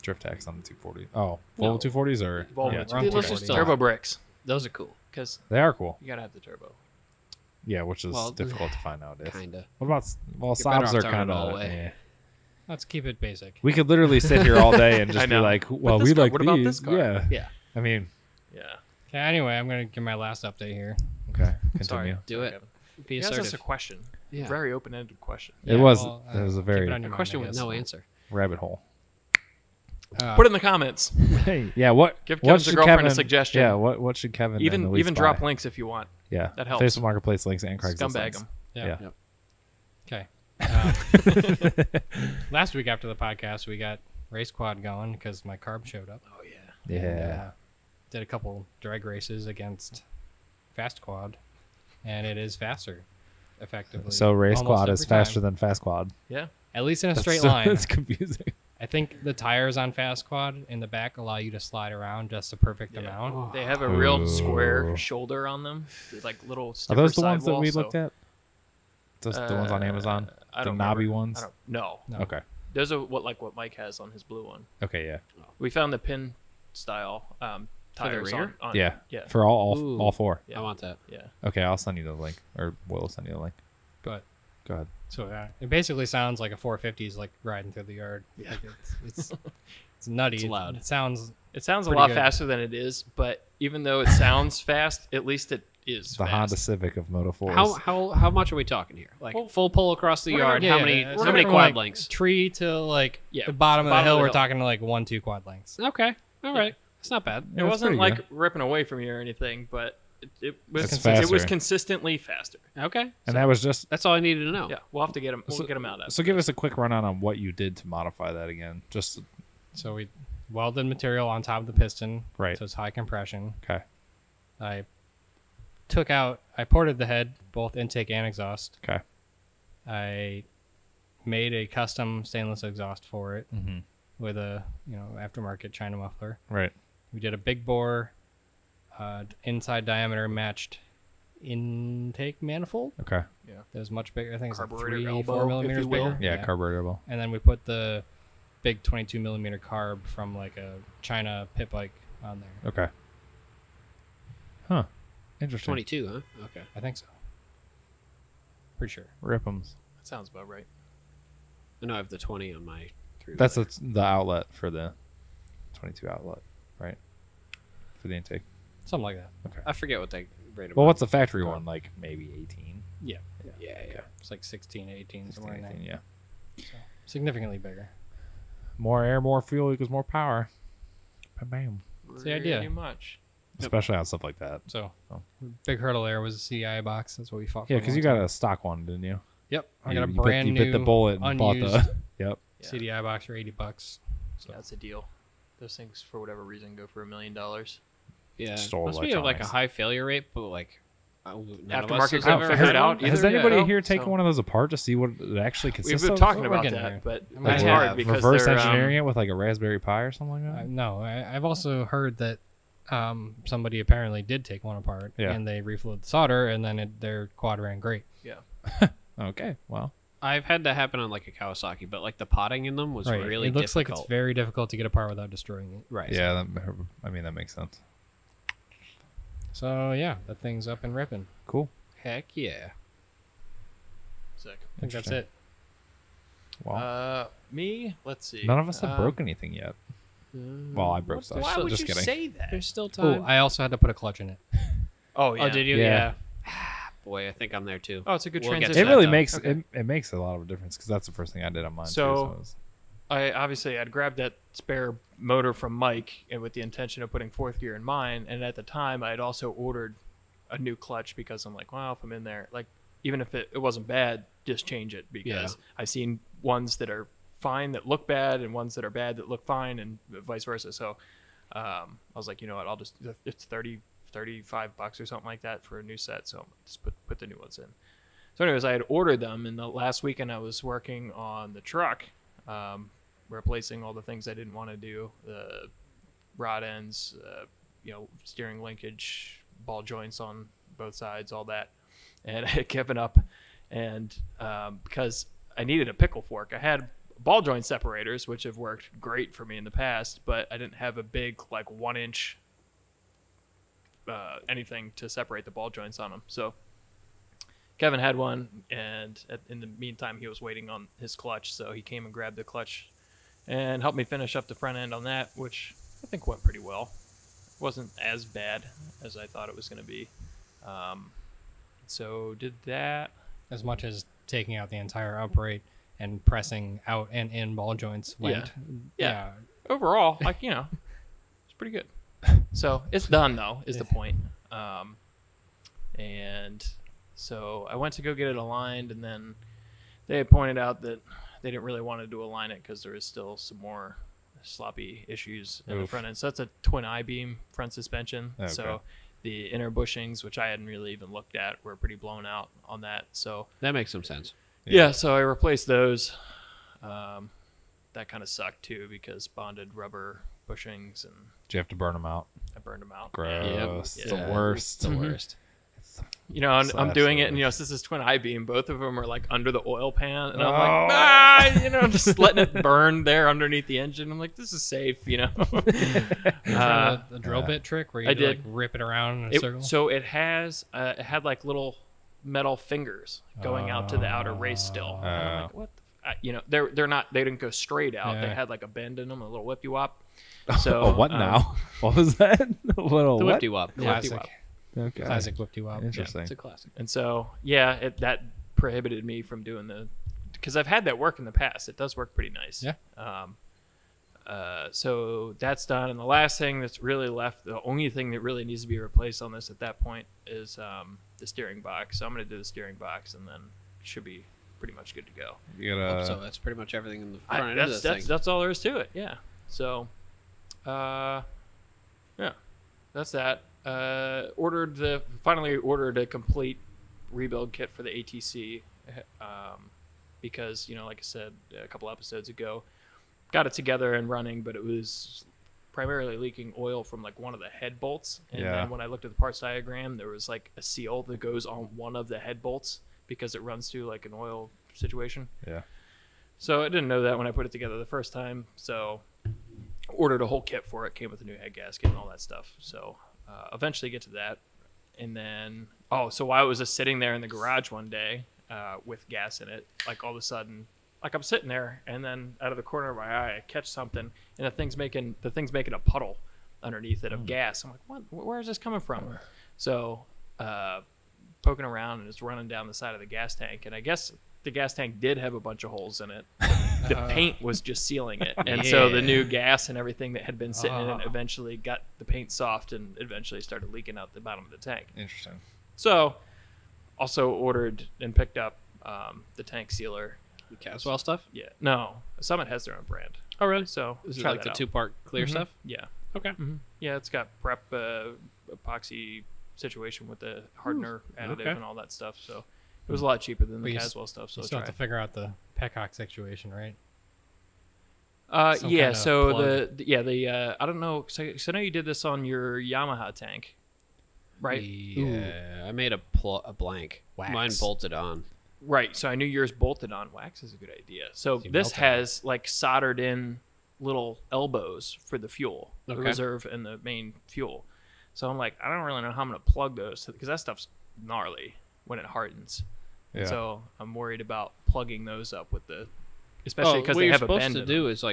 A: Drift tax on the 240. Oh,
E: No.
A: Volvo 240s or
D: Volvo.
A: yeah,
B: We're on
E: Dude, let's
B: 240.
E: just
D: Turbo brakes,
E: Those are cool.
D: because
A: they are cool.
D: you gotta have the turbo.
A: Yeah, which is
E: Well,
A: difficult to find nowadays.
E: Kinda.
A: What about
E: You're better
A: Saabs
E: off
A: are
E: throwing it
A: kind
E: all
A: of.
E: away.
B: Let's keep it basic.
A: We could literally sit here all day and
D: I
A: just be
D: know.
A: like,
D: But
A: well,
D: this
A: we
D: car-
A: like
D: what
A: these.
D: about this car?
A: Yeah.
E: Yeah.
A: I mean,
D: Yeah.
B: Okay, anyway, I'm going to give my last update here.
A: okay, continue.
D: Sorry.
E: Do
D: Sorry,
E: it.
D: Kevin.
E: Be
D: He asked us
E: assertive.
D: a question.
E: Yeah.
D: Very open-ended question.
A: It was a
B: keep
A: very
B: it on your
E: A
B: mind,
E: question
B: I
E: with
B: guess.
E: no answer.
A: rabbit hole.
D: Put it in the comments.
A: Hey, yeah. What?
D: Give
A: what
D: Kevin's
A: should
D: girlfriend a
A: Kevin,
D: suggestion.
A: Yeah. What should Kevin and
D: Even
A: Elise
D: drop
A: buy?
D: links if you want.
A: Yeah,
D: that helps.
A: Facebook Marketplace links and Craigslist
D: Scumbag
A: links.
D: them.
B: Yeah.
A: Yeah.
B: Okay. Last week after the podcast, we got race quad going because my carb showed up.
D: Oh yeah.
B: And,
A: Yeah.
B: did a couple drag races against fast quad, and it is faster, effectively.
A: So race
B: almost
A: quad is
B: every time.
A: faster than fast quad.
D: Yeah.
B: At least in a straight
A: So
B: line.
A: It's confusing.
B: I think the tires on fast quad in the back allow you to slide around just the perfect
D: Yeah.
B: amount.
D: They have a real
A: Ooh.
D: square shoulder on them, with, like little.
A: Are those the ones that
D: sidewall,
A: we
D: so-
A: looked at? Those the ones on Amazon?
D: I
A: The
D: don't
A: knobby
D: remember.
A: ones?
D: I don't, no.
B: No.
A: Okay.
D: Those are what Mike has on his blue one.
A: Okay. Yeah.
D: We found the pin style tires
E: rear?
D: on
A: Yeah.
D: yeah.
A: For all
E: Ooh.
A: four.
D: Yeah.
E: I want that.
D: Yeah.
A: Okay, I'll send you the link, or Will send you the link.
B: But
A: Go ahead.
B: so it basically sounds like a 450 is like riding through the yard.
D: Yeah.
B: Like it's nutty.
E: It's loud.
B: It sounds
D: It sounds a
B: Pretty
D: lot
B: good.
D: faster than it is, but even though it sounds fast, at least it is
A: The
D: fast.
A: Honda Civic of Moto 4s.
E: How much are we talking here? Like
D: Well,
E: full pull across the
D: we're gonna-
E: yard.
B: yeah,
E: how
B: yeah,
E: many
B: yeah.
E: how many
B: From,
E: quad
B: like,
E: lengths?
B: tree to like
D: Yeah,
B: the bottom of the
D: bottom
B: hill.
D: of the
B: We're
D: hill.
B: talking like 1-2 quad lengths.
E: Okay. All right. It's not bad.
D: It
A: Yeah, it's
D: wasn't
A: pretty
D: like
A: good.
D: ripping away from you or anything, but it was
A: It's
D: it was
A: faster.
D: consistently faster.
E: Okay.
A: And that was just.
E: That's all I needed to know.
D: Yeah, we'll have to get them. We'll get them out.
A: So give us a quick rundown on what you did to modify that again. Just
B: So we welded material on top of the piston.
A: Right.
B: So it's high compression.
A: okay.
B: I ported the head, both intake and exhaust.
A: Okay.
B: I made a custom stainless exhaust for it
A: Mm-hmm.
B: with a aftermarket China muffler.
A: Right.
B: We did a big bore inside diameter matched intake manifold
A: Okay.
B: that was much bigger. I think it's like
D: Carburetor
B: 3-4
D: elbow, if
B: millimeters
D: you will.
B: bigger.
A: Yeah. Carburetor elbow.
B: And then we put the big 22 millimeter carb from like a China pit bike on there.
A: Okay. Huh. Interesting.
E: 22, huh? Okay.
B: I think so. Pretty sure.
A: Rip'ems.
D: That sounds about right.
E: I know I have the 20 on my 3.
A: That's the outlet for the 22 outlet, right? For the intake.
B: Something like that.
E: I forget what they rated.
A: Well, what's the factory one? Like maybe 18?
B: Yeah.
E: Yeah.
B: It's like 16, 18, somewhere in there.
A: 18, yeah.
B: So, significantly bigger.
A: More air, more fuel equals more power. Bam.
B: That's the idea.
D: Pretty much.
A: Especially on stuff like that.
B: So,
A: Oh.
B: big hurdle there was a CI box. That's what we fought for.
A: Yeah,
B: a
A: because
B: long
A: you
B: time.
A: got a stock one, didn't you?
B: Yep. I
A: You-
B: got a
A: you bit-
B: brand new
A: you bit the bullet and bought
B: unused
A: the. Yep.
D: Yeah.
B: CDI box for $80. So
D: That's a deal. Those things, for whatever reason, go for $1 million.
E: Yeah.
A: Stole
E: Must be like a
A: electronics.
E: high failure rate, but like none of us
D: Aftermarket
E: has
D: haven't
E: ever
D: figured
E: had
D: it out
E: one.
A: Has
D: either,
A: anybody
D: yeah.
A: here taken
D: So-
A: one of those apart to see what it actually
D: We've
A: consists
D: been
A: of?
D: talking
B: We're
D: about
B: getting
D: that,
B: there.
D: but
B: I mean,
D: it's
B: yeah,
D: hard because
A: reverse
D: they're,
A: engineering it with like a Raspberry Pi or something like that.
B: no, I've also heard that somebody apparently did take one apart
A: Yeah.
B: and they refluid the solder and then their quad ran great.
A: Okay, well,
E: I've had that happen on like a Kawasaki, but like the potting in them was
B: Right.
E: really
B: it looks
E: difficult.
B: like it's very difficult to get apart without destroying it.
E: right.
A: yeah, that makes sense.
B: So yeah, that thing's up and ripping.
A: Cool.
E: Heck yeah.
D: sick.
B: I think that's
A: Interesting.
B: it.
A: Well,
D: Me, let's see.
A: none of us have broke anything yet. Well, I broke stuff.
D: Why would
A: Just
D: you
A: kidding.
D: say that?
E: There's still
B: Oh,
E: time.
B: I also had to put a clutch in it.
D: Oh, yeah.
E: Oh, did you?
A: Yeah.
E: Boy, I think I'm there too.
D: Oh, it's a good
E: We'll get
D: transition.
A: It
E: that
A: really
E: done.
A: makes
D: Okay.
A: it makes a lot of a difference because that's the first thing I did on mine.
D: So-
A: too, it was-
D: I'd grabbed that spare motor from Mike and with the intention of putting fourth gear in mine. And at the time, I had also ordered a new clutch because I'm like, well, if I'm in there, like, even if it wasn't bad, just change it because I've seen ones that are fine that look bad and ones that are bad that look fine and vice versa. So I was like, you know what, I'll just, it's $35 or something like that for a new set. So just put the new ones in. So anyways, I had ordered them, and the last weekend I was working on the truck, replacing all the things I didn't want to do, the rod ends, steering linkage, ball joints on both sides, all that. And I had given up, and because I needed a pickle fork. I had ball joint separators, which have worked great for me in the past, but I didn't have a big, like, 1-inch anything to separate the ball joints on them. So Kevin had one, and in the meantime, he was waiting on his clutch, so he came and grabbed the clutch and helped me finish up the front end on that, which I think went pretty well. It wasn't as bad as I thought it was going to be. So did that.
B: As much as taking out the entire upright and pressing out and in ball joints went.
D: Yeah. Overall, like, it's pretty good. So it's done, though, is the point. And so I went to go get it aligned, and then they had pointed out that they didn't really want to align it because there is still some more sloppy issues in the
A: Oof.
D: front end. So that's a twin I-beam front suspension.
A: Okay.
D: So the inner bushings, which I hadn't really even looked at, were pretty blown out on that. So
E: That makes some sense.
D: yeah, so I replaced those. That kind of sucked too because bonded rubber bushings, and
A: Do you have to burn them out?
D: I burned them out.
A: Gross. It's the
D: Yeah.
A: worst.
E: The worst.
D: And I'm
A: Slash
D: doing it,
A: the
D: and since it's twin I-beam, both of them are like under the oil pan, and I'm
A: Oh.
D: like, just letting it burn there underneath the engine. I'm like, this is safe,
B: Trying the drill bit trick where you
D: I
B: do, like,
D: did.
B: rip it around in a circle.
D: So it had like little metal fingers going out to the outer race still. And I'm like, what? They're not. They didn't go straight out. They
B: Yeah.
D: had like a bend in them, a little whippy wop. So
A: Oh, what now? What was that? A little
E: The
A: what?
E: whippy wop.
B: Classic.
A: Okay.
B: Classic whip you up.
A: Interesting.
E: It's a classic.
D: And so, that prohibited me from doing because I've had that work in the past. It does work pretty nice.
B: Yeah.
D: So that's done. And the last thing that's really left, the only thing that really needs to be replaced on this at that point is the steering box. So I'm going to do the steering box, and then it should be pretty much good to go.
A: You gotta.
E: So that's pretty much everything in the front end of this thing.
D: That's all there is to it. Yeah. So, that's that. Finally ordered a complete rebuild kit for the ATC, because like I said a couple episodes ago, got it together and running, but it was primarily leaking oil from like one of the head bolts, and
A: Yeah.
D: then when I looked at the parts diagram, there was like a seal that goes on one of the head bolts because it runs through like an oil situation.
A: Yeah.
D: So I didn't know that when I put it together the first time. So ordered a whole kit for it. Came with a new head gasket and all that stuff. So eventually get to that. And then, so while I was just sitting there in the garage one day with gas in it, like all of a sudden, like I'm sitting there, and then out of the corner of my eye, I catch something, and the thing's making a puddle underneath it of gas. I'm like, what? Where is this coming from? So poking around, and it's running down the side of the gas tank, and I guess the gas tank did have a bunch of holes in it. The paint was just sealing it, and so the new gas and everything that had been sitting in it eventually got the paint soft, and eventually started leaking out the bottom of the tank.
A: Interesting.
D: So also ordered and picked up the tank sealer.
E: Caswell stuff?
D: Yeah. No, Summit has their own brand.
E: Oh, really?
D: So
E: Is it
D: try
E: like
D: that
E: the
D: out.
E: 2-part clear stuff?
D: Yeah.
E: Okay.
D: Yeah, it's got prep epoxy situation with the hardener additive
E: Okay.
D: and all that stuff. So it was a lot cheaper than
B: But
D: the
B: you
D: Caswell stuff. So
B: You still
D: try
B: have to
D: it.
B: figure out the Peacock situation, right? Some
D: Yeah.
B: kind of
D: So
B: plug.
D: I don't know. So I know you did this on your Yamaha tank, right?
E: Yeah, I made a blank.
B: Wax.
E: Mine bolted on.
D: Right. So I knew yours bolted on. Wax is a good idea. So
B: You
D: this
B: melt it.
D: has like soldered in little elbows for the fuel, the
E: Okay.
D: reserve and the main fuel. So I'm like, I don't really know how I'm going to plug those because that stuff's gnarly when it hardens.
A: Yeah.
D: So I'm worried about plugging those up with especially because
E: what
D: they
E: you're
D: have a
E: supposed
D: bend
E: to
D: in
E: do
D: them.
E: is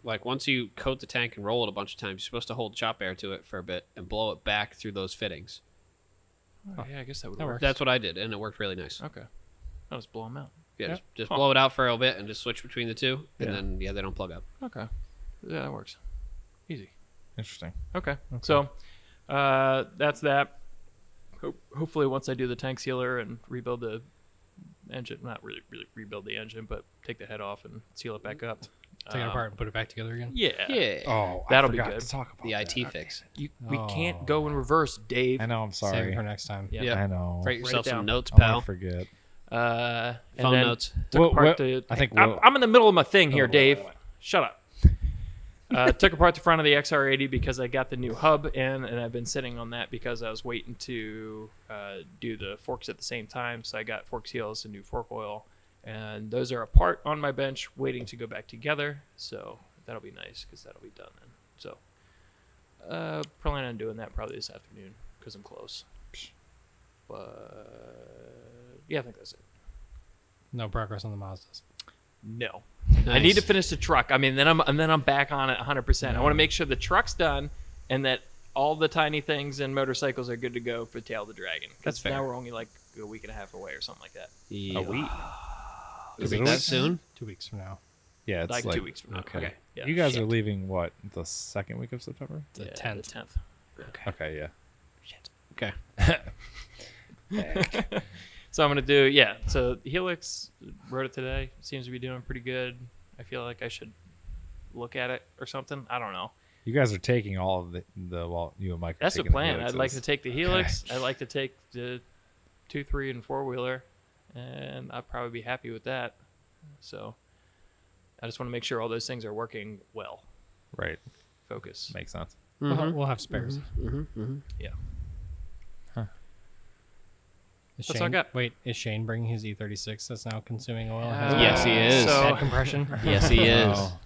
E: like once you coat the tank and roll it a bunch of times, you're supposed to hold chop air to it for a bit and blow it back through those fittings.
D: Oh, yeah, I guess that would
B: That
D: work.
B: works.
E: That's what I did, and it worked really nice.
D: Okay. I'll just blow them out.
E: Yeah,
B: Yeah.
E: just
D: Huh.
E: blow it out for a little bit and just switch between the two, and
D: Yeah.
E: then they don't plug up.
D: Okay. Yeah, that works. Easy.
A: Interesting.
D: Okay. So that's that. Hopefully, once I do the tank sealer and rebuild the engine, not really rebuild the engine, but take the head off and seal it back up.
B: Take it apart and put it back together again.
D: Yeah.
E: Yeah,
A: Oh,
D: That'll
A: I
D: be
A: forgot
D: good.
A: to talk about
E: the
A: that.
E: IT fix.
D: We can't go in reverse, Dave.
A: I know. I'm
B: Save it
A: sorry.
B: for next time.
D: Yeah.
E: Yep.
A: I know.
E: Write yourself
D: it
E: some
D: down.
E: notes,
A: I'm gonna
E: pal.
A: forget.
D: And
E: Phone
D: then
E: notes.
D: took
A: What-
D: apart
A: what-
D: the.
A: I think
D: I'm,
A: Will-
D: I'm in the middle of my thing here,
A: Oh,
D: Dave.
A: wait.
D: Shut up. Took apart the front of the XR80 because I got the new hub in, and I've been sitting on that because I was waiting to do the forks at the same time. So I got fork seals and new fork oil, and those are apart on my bench, waiting to go back together. So that'll be nice because that'll be done then. So planning on doing that probably this afternoon because I'm close. But yeah, I think that's it.
B: No progress on the Mazdas.
D: No. I need to finish the truck. I mean, then I'm back on it 100%. I want to make sure the truck's done and that all the tiny things and motorcycles are good to go for Tail the Dragon.
E: That's fair.
D: Now we're only like a week and a half away or something like that.
E: Yeah.
A: A week.
E: Is
A: it
E: it
A: a
E: that
A: week?
E: soon?
B: 2 weeks from now.
A: Yeah, it's
D: Like,
A: like
D: 2 weeks from now.
E: okay.
D: Yeah.
A: you guys
D: Shit.
A: are leaving what, the second week of September?
B: The
D: Yeah,
B: 10th.
D: The 10th.
A: Okay, yeah.
E: Okay.
D: So I'm gonna do So Helix wrote it today. Seems to be doing pretty good. I feel like I should look at it or something. I don't know.
A: You guys are taking all of the well, you and Mike. Are
D: That's the
A: taking
D: plan. I'd like to
A: Helixes.
D: take the Helix. I'd like to take the 2, 3, and 4-wheeler, and I'd probably be happy with that. So I just want to make sure all those things are working well.
A: Right.
D: Focus.
A: Makes sense.
B: We'll have spares.
D: Yeah.
B: Is
D: That's all I
B: Shane,
D: got.
B: Wait, is Shane bringing his E36 that's now consuming oil?
E: Yes, he is.
D: So-
B: Head compression?
E: Yes, he is.
A: Oh.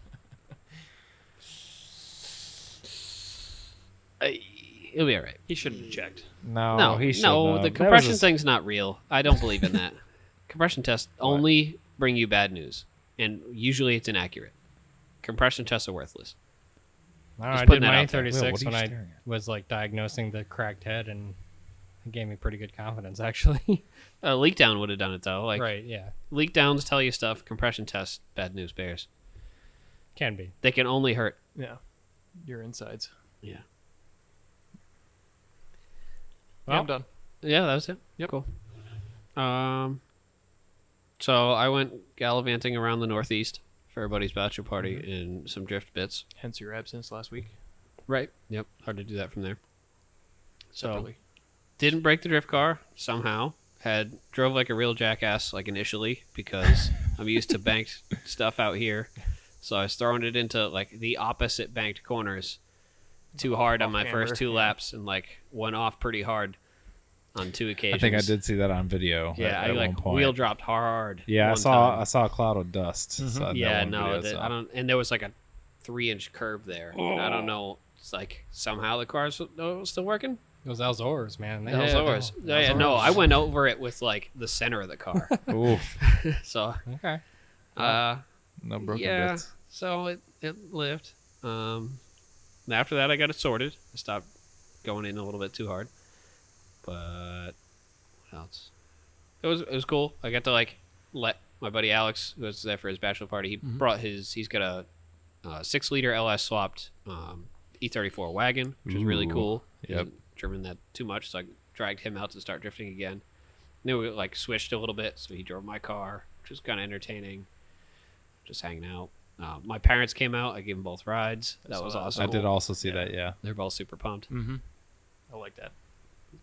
E: He'll be all right.
D: He shouldn't eject.
A: No,
E: No,
A: he should.
E: no, the compression thing's not real. I don't believe in that. Compression tests only bring you bad news, and usually it's inaccurate. Compression tests are worthless.
B: No,
E: Just
B: I
E: putting
B: did
E: that
B: my
E: out there.
A: Will,
B: E36
A: what are you
B: when I
A: staring at?
B: was like diagnosing the cracked head, and it gave me pretty good confidence, actually.
E: Leak down would have done it though. Like
B: right, yeah.
E: leak downs tell you stuff. Compression tests, bad news bears.
B: Can be.
E: They can only hurt.
D: Yeah. Your insides.
E: Yeah.
D: Yeah, I'm done.
E: Yeah, that was it.
D: Yep.
E: Cool. So I went gallivanting around the Northeast for everybody's bachelor party and some drift bits.
D: Hence your absence last week.
E: Right. Yep. Hard to do that from there. So
D: Separately.
E: didn't break the drift car somehow. Drove like a real jackass like initially because I'm used to banked stuff out here. So I was throwing it into like the opposite banked corners too hard on
D: Off
E: my
D: camber,
E: first 2
D: yeah.
E: laps and like went off pretty hard on 2 occasions.
A: I think I did see that on video.
E: Yeah,
A: at
E: I
A: one
E: like
A: point.
E: wheel dropped hard.
A: Yeah, I
E: one
A: saw
E: time.
A: I saw a cloud of dust. So
E: Yeah,
A: that one
E: no,
A: video, so.
E: I don't. And there was like a 3-inch curve there. And I don't know. It's like somehow the car's still working.
B: Those Alzors, man.
E: Alzors. Yeah, no, I went over it with like the center of the car.
A: Oof.
E: So,
B: Okay.
A: No broken
E: yeah.
A: bits.
E: So it lived. And after that, I got it sorted. I stopped going in a little bit too hard. But what else? It was cool. I got to like let my buddy Alex, who was there for his bachelor party, he brought he's got a 6-liter LS swapped E34 wagon, which is really
A: Ooh.
E: cool. He
A: Yep.
E: hasn't driven that too much, so I dragged him out to start drifting again. Then we like switched a little bit, so he drove my car, which was kind of entertaining. Just hanging out. My parents came out. I gave them both rides. That was awesome.
A: I did also see that. Yeah.
E: They're both super pumped.
D: Mm-hmm. I like that.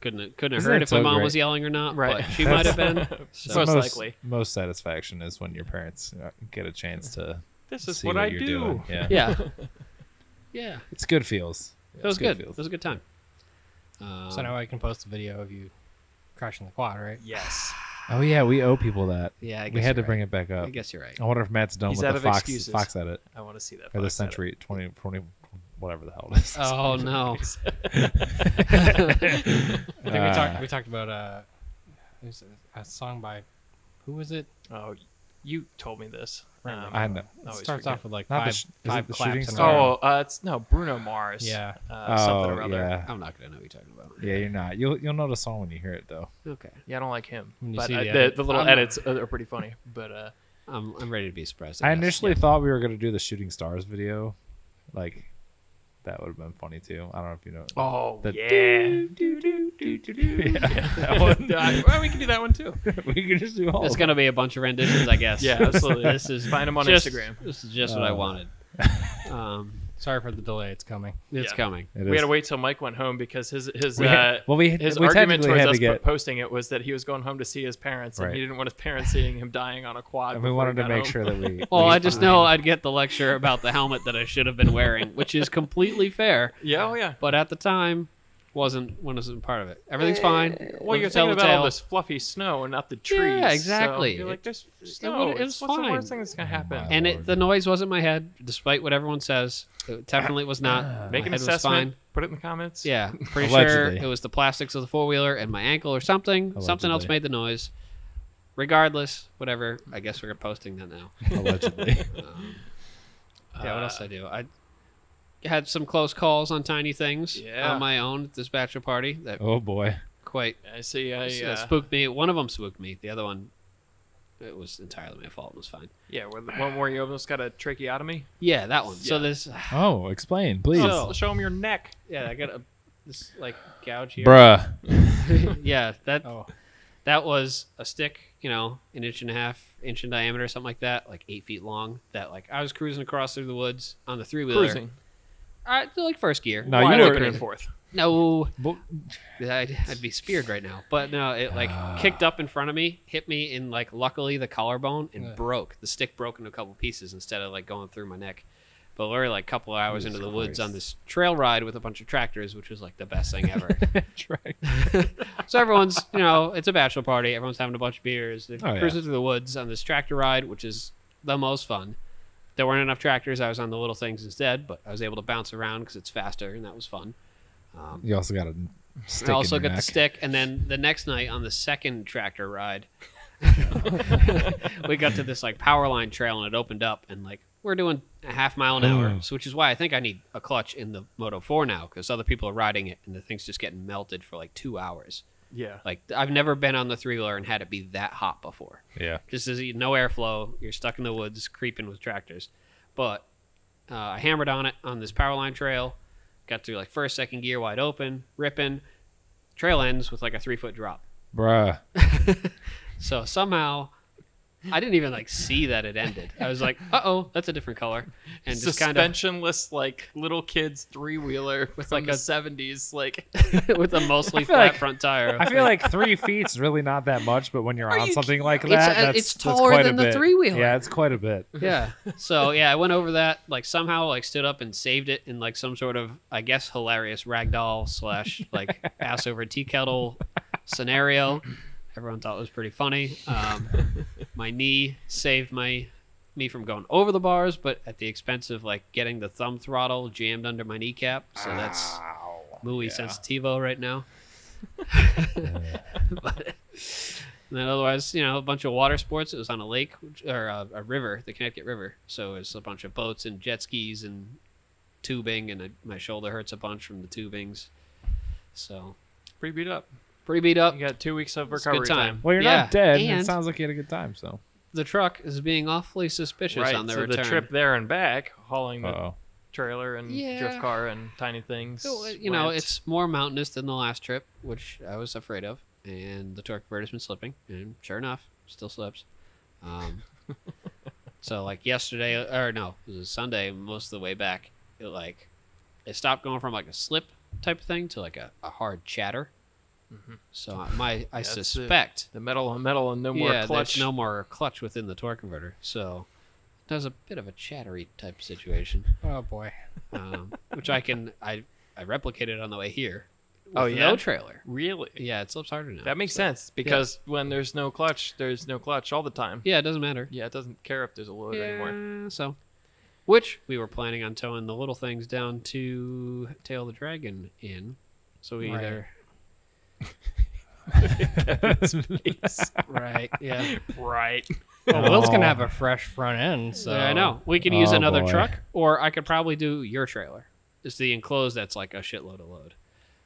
E: Couldn't have
A: Isn't
E: heard
A: that
E: if my
A: so
E: mom
A: great?
E: was yelling or not,
D: Right.
E: but she might have been. So.
D: Most likely.
A: Most satisfaction is when your parents get a chance to
D: This is
A: see
D: what
A: what
D: I
A: you're
D: do.
A: doing. Yeah.
E: Yeah. Yeah.
A: It's good feels.
E: It was
A: It's
E: good.
A: feels.
E: It was a good time.
B: So now I can post a video of you crashing the quad, right?
D: Yes.
A: Oh yeah, we owe people that.
E: Yeah, I guess
A: We had to
E: you're
A: bring
E: right.
A: it back up.
E: I guess you're right.
A: I wonder if Matt's done
D: He's
A: with
D: out
A: the
D: of
A: Fox
D: excuses.
A: Fox edit
D: I want to see that.
A: or the
D: Fox edit.
A: Century 2020 whatever the hell it is.
E: Oh no.
B: I think we talked about there's a song by who was it?
D: Oh, you told me this.
A: I know.
B: It
D: always
B: starts
D: forget.
B: off with like
A: Not the
B: five,
A: sh- is it
B: five
A: the
B: claps
A: Shooting
B: in a
A: Star?
B: row.
D: Oh, it's Bruno Mars.
B: Yeah.
D: Something or other.
A: yeah.
E: I'm not gonna know what you're talking about.
A: Yeah, you're not. You'll know the song when you hear it though.
E: Okay.
D: Yeah, I don't like him.
B: When you
D: But
B: see the
D: the
B: edit.
D: little
E: I'm-
D: edits are pretty funny. But
E: I'm ready to be surprised.
A: I
E: guess.
A: initially thought we were gonna do the Shooting Stars video, like that would have been funny too. I don't know if you know.
D: oh
A: The
D: yeah,
A: Yeah, that one.
D: well, we can do that one too.
A: We can just do all.
E: There's
A: of
E: gonna be a bunch of renditions, I guess.
D: Yeah, absolutely.
E: This is
D: Find him on
E: just,
D: Instagram.
E: This is just what I
A: Oh.
E: wanted.
B: Sorry for the delay. It's coming.
E: It's
D: Yeah.
E: coming.
A: It
D: We
A: is.
D: had to wait till Mike went home because his
A: We had- well, we
D: his
A: we
D: argument
A: technically
D: towards
A: had
D: us
A: to get.
D: posting it was that he was going home to see his parents and
A: Right.
D: he didn't want his parents seeing him dying on a quad.
A: And we
D: before
A: wanted
D: he
A: to
D: got
A: make
D: home.
A: sure that we.
E: Well,
A: we
E: I just
A: find-
E: know I'd get the lecture about the helmet that I should have been wearing, which is completely fair.
D: Yeah, oh yeah.
E: But at the time, wasn't part of it. Everything's fine.
D: Well, you're
E: Tell
D: thinking
E: the
D: about all
E: tale.
D: this fluffy snow and not the trees.
E: Yeah,
D: so
E: exactly.
D: you're like, there's
E: It
D: snow.
E: would- it's
D: What's the
E: fine.
D: worst thing that's gonna happen?
A: Wow.
E: And
A: Lord.
E: the noise was in my head, despite what everyone says. It definitely was not.
D: Make
E: My
D: an
E: head was
D: assessment.
E: fine.
D: Put it in the comments.
E: Yeah, pretty
A: Allegedly.
E: sure it was the plastics of the 4-wheeler and my ankle or something. Something else
A: Allegedly.
E: made the noise. Regardless, whatever. I guess we're posting that now.
A: Allegedly.
E: Yeah, what else did I do? I had some close calls on tiny things
D: Yeah.
E: on my own at this bachelor party that
A: Oh boy.
E: quite
D: I see.
E: spooked me. One of them spooked me. The other one, it was entirely my fault. It was fine.
D: Yeah, where the one where you almost got a tracheotomy.
E: Yeah, that one. So
D: Yeah.
E: this,
A: Oh, explain, please.
E: So-
D: Show him your neck.
E: yeah, I got this like gouge here.
A: Bruh.
E: Yeah,
B: Oh,
E: that was a stick, an inch and a half, inch in diameter, something like that, like 8 feet long. That like I was cruising across through the woods on the 3-wheeler.
D: Cruising.
E: Like first gear.
A: No,
D: Wide
A: you were-
D: open and forth.
E: No, I'd be speared right now. But no, it like kicked up in front of me, hit me in like luckily the collarbone and
B: Ugh.
E: broke. The stick broke into a couple pieces instead of like going through my neck. But we were like a couple of hours into the woods on this trail ride with a bunch of tractors, which was like the best thing ever. So everyone's, it's a bachelor party. Everyone's having a bunch of beers. They're
A: Oh, yeah.
E: cruising through the woods on this tractor ride, which is the most fun. There weren't enough tractors. I was on the little things instead, but I was able to bounce around because it's faster, and that was fun.
A: You also got a stick.
E: I also
A: in your
E: got the
A: neck.
E: stick, and then the next night on the second tractor ride, we got to this like power line trail, and it opened up, and like we're doing a half mile an hour, so which is why I think I need a clutch in the Moto 4 now, because other people are riding it, and the thing's just getting melted for like 2 hours.
D: Yeah.
E: Like I've never been on the 3-wheeler and had it be that hot before.
A: Yeah.
E: Just as no airflow, you're stuck in the woods creeping with tractors. But I hammered on it on this power line trail, got through like first, second gear wide open, ripping. Trail ends with like a 3-foot drop.
A: Bruh.
E: So somehow I didn't even like see that it ended. I was like, "Uh-oh, that's a different color." And just kind of
D: Suspensionless, like little kids 3-wheeler with
E: like
D: like the
E: a-
D: 70s, like.
E: with a mostly
A: I feel
E: flat
A: like-
E: front tire.
A: I feel like 3 feet's really not that much, but when you're
D: Are
A: on
D: you
A: something like
E: It's-
A: that,
E: it's
A: that's
E: taller
A: quite
E: than
A: a
E: the
A: bit.
E: 3-wheeler.
A: Yeah, it's quite a bit.
E: Yeah. So yeah, I went over that, like somehow like stood up and saved it in like some sort of, I guess, hilarious ragdoll / like ass over tea kettle scenario. Everyone thought it was pretty funny. My knee saved me from going over the bars, but at the expense of like getting the thumb throttle jammed under my kneecap. So that's muy
A: yeah.
E: sensitivo right now. But, and then otherwise, a bunch of water sports. It was on a lake or a river, the Connecticut River. So it's a bunch of boats and jet skis and tubing, and my shoulder hurts a bunch from the tubings. So
D: Pretty beat up.
E: pretty beat up.
D: You got 2 weeks of
E: It's a
D: recovery
E: good
D: time.
A: Well, you're
E: Yeah,
A: not dead. And
E: and-
A: it sounds like you had a good time. So.
E: The truck is being awfully suspicious
D: Right.
E: on the
D: So
E: return.
D: the trip there and back, hauling the
A: Uh-oh.
D: trailer and
E: Yeah.
D: drift car and tiny things.
E: So,
D: went-
E: it's more mountainous than the last trip, which I was afraid of. And the torque converter's been slipping, and sure enough, still slips. So like yesterday, or no, it was Sunday. Most of the way back, it stopped going from like a slip type of thing to like a hard chatter. So I
D: That's it.
E: suspect
D: the metal and no more clutch.
E: there's no more clutch within the torque converter. So there's a bit of a chattery type of situation,
B: Oh boy.
E: which I replicated on the way here.
D: Oh,
E: with
D: yeah?
E: no trailer.
D: Really?
E: Yeah, it slips harder now.
D: That makes sense because when there's no clutch all the time.
E: Yeah, it doesn't matter.
D: Yeah, it doesn't care if there's a load anymore.
E: So, which we were planning on towing the little things down to Tail the Dragon in. So we
B: Right.
E: either right, yeah.
D: Right.
B: Well, Will's
A: Oh.
B: gonna have a fresh front end, so
E: I know. We could use
A: Oh,
E: another
A: boy.
E: truck, or I could probably do your trailer. It's the enclosed that's like a shitload of load.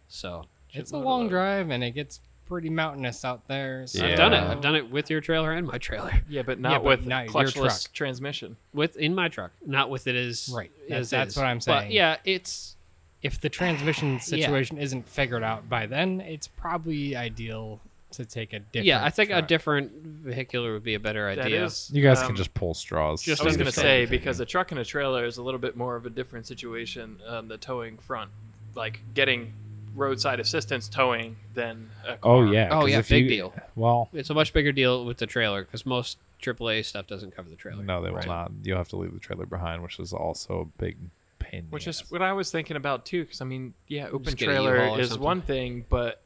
E: So
B: it's a long drive and it gets pretty mountainous out there. So
E: I've done it.
A: Yeah.
E: I've done it with your trailer and my trailer.
D: Yeah, but
B: Yeah,
D: not
B: but
D: with
B: not your
D: clutchless
B: truck.
D: transmission.
E: In my truck, not with it as
B: Right.
E: as
B: That's
E: is.
B: what I'm
E: But
B: saying.
E: yeah, it's
B: If the transmission situation isn't figured out by then, it's probably ideal to take a different.
E: I think a
B: truck.
E: different vehicular would be a better
D: That
E: idea.
D: is.
A: You guys can just pull straws.
E: just
D: I was
E: under
D: going to
E: the
D: say
E: truck.
D: because a truck and a trailer is a little bit more of a different situation. The towing front, like getting roadside assistance towing than a car.
A: Oh yeah.
E: Oh,
A: 'cause
E: yeah,
A: if
E: big
A: you-
E: deal.
A: Well,
E: It's a much bigger deal with the trailer because most AAA stuff doesn't cover the trailer.
A: no, they will
D: Right.
A: not. You'll have to leave the trailer behind, which is also a big pain. in the
D: Which is
A: ass.
D: what I was thinking about too. Because I mean, yeah, open
E: Just get a
D: trailer
E: U-Haul or
D: is
E: something.
D: one thing, but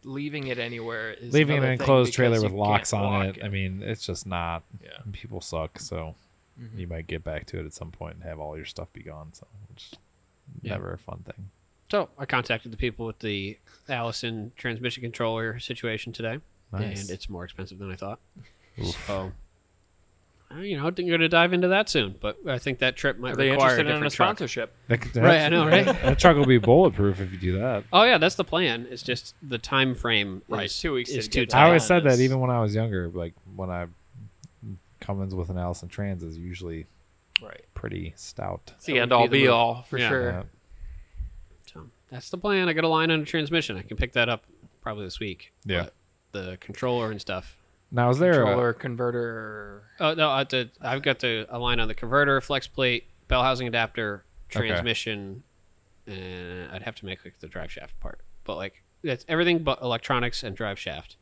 D: leaving it anywhere is
A: leaving an
D: another thing
A: enclosed trailer
D: because
A: with
D: you
A: locks
D: can't
A: on
D: walk
A: it. I mean, it's just not.
D: Yeah.
A: People suck, so
D: Mhm.
A: you might get back to it at some point and have all your stuff be gone. So it's
E: Yeah.
A: never a fun thing.
E: So I contacted the people with the Allison transmission controller situation today,
A: Nice.
E: and it's more expensive than I thought. So, I'm going to dive into that soon, but I think that trip might
D: Are they
E: require a
D: interested in a
E: different truck.
D: sponsorship?
E: Right, I know, right?
A: That truck will be bulletproof if you do that.
E: Oh yeah, that's the plan. It's just the time frame.
D: Right,
E: is,
D: 2 weeks
E: is
D: to
E: too
D: get
E: tight.
A: I always
D: done
A: said that
D: is-
A: even when I was younger. Like when I Cummins with an Allison Trans is usually
D: Right.
A: pretty stout.
D: It's the
E: That would
D: end
E: be
D: all
E: the
D: be
E: move.
D: all for
E: Yeah.
D: sure.
A: Yeah.
E: So that's the plan. I got a line on the transmission. I can pick that up probably this week.
A: Yeah.
E: But the controller and stuff.
A: Now is there
D: Controller, converter.
E: Oh no, I've got a line on the converter, flex plate, bell housing adapter,
A: Okay.
E: transmission, and I'd have to make like the drive shaft part. But like it's everything but electronics and drive shaft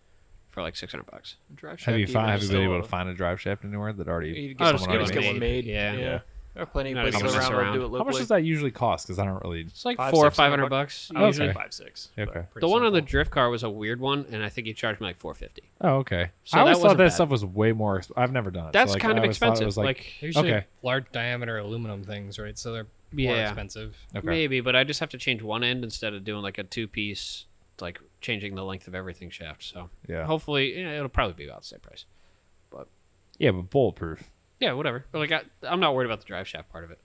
E: for like $600.
D: Drive
A: have you
D: shaft
A: found
D: even
A: have you
D: is
A: been able
D: still
A: to find a drive shaft anywhere that already
D: You
E: Oh,
D: get
E: just
D: someone
E: get
D: already
E: one
D: get one
E: made.
D: made.
E: Yeah.
D: There are plenty of
E: Not
D: places
E: even
D: around that do it
E: around.
D: locally.
A: How much does that usually cost? Because I don't really.
E: It's like
D: $500,
E: $400 or
D: $600
E: $500
A: Oh,
E: usually.
A: okay.
D: 5-6.
A: Okay.
E: The one on the drift car was a weird one, and I think he charged me like $450.
A: Oh, okay.
E: So
A: I always
E: that
A: thought
E: wasn't
A: that
E: bad.
A: stuff was way more. I've never done it.
E: That's
A: so, like,
E: kind
A: I
E: of
A: always thought
E: expensive.
A: It was like,
E: like
B: They're usually
A: Okay.
B: large diameter aluminum things, right? So they're more
E: Yeah.
B: expensive.
A: okay.
E: maybe, but I just have to change one end instead of doing like a two-piece, like changing the length of everything shaft. So
A: Yeah.
E: hopefully, it'll probably be about the same price.
A: Yeah, but bulletproof.
E: Yeah, whatever. But like, I'm not worried about the drive shaft part of it.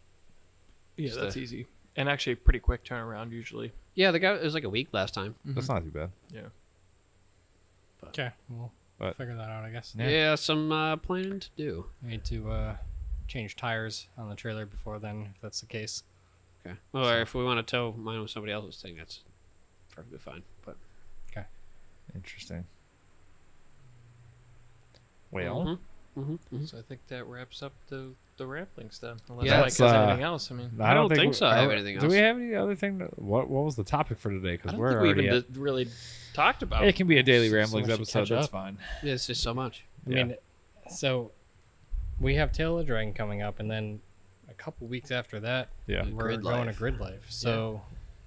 D: Yeah,
E: Just
D: that's
E: the-
D: easy. And actually, pretty quick turnaround usually.
E: Yeah, the guy it was like a week last time.
A: That's not too bad.
D: Yeah.
B: Okay, we'll
A: But-
B: figure that out, I guess.
E: Yeah, some planning to do.
B: We need to change tires on the trailer before then, if that's the case.
E: Okay. Or if we want to tow mine with somebody else's thing, that's perfectly fine. But
A: Interesting. Well,
D: So I think that wraps up the ramblings then.
E: Yeah,
D: Unless Mike
A: that's,
D: has anything else. I mean,
E: I don't think so. I have
A: uh,
E: anything
A: Do
E: else.
A: we have any other thing? What was the topic for today?
D: I
A: Because
D: don't
A: we're
D: think we
A: already
D: even
A: at,
D: really talked about.
A: it can be a daily
B: So
A: ramblings
B: much to
A: episode.
B: catch
A: That's
B: up.
A: fine.
E: It's just so much.
B: I mean, so we have Tail of the Dragon coming up, and then a couple weeks after that,
A: Yeah.
B: we're
E: Grid
B: going
E: Life.
B: to Grid Life. So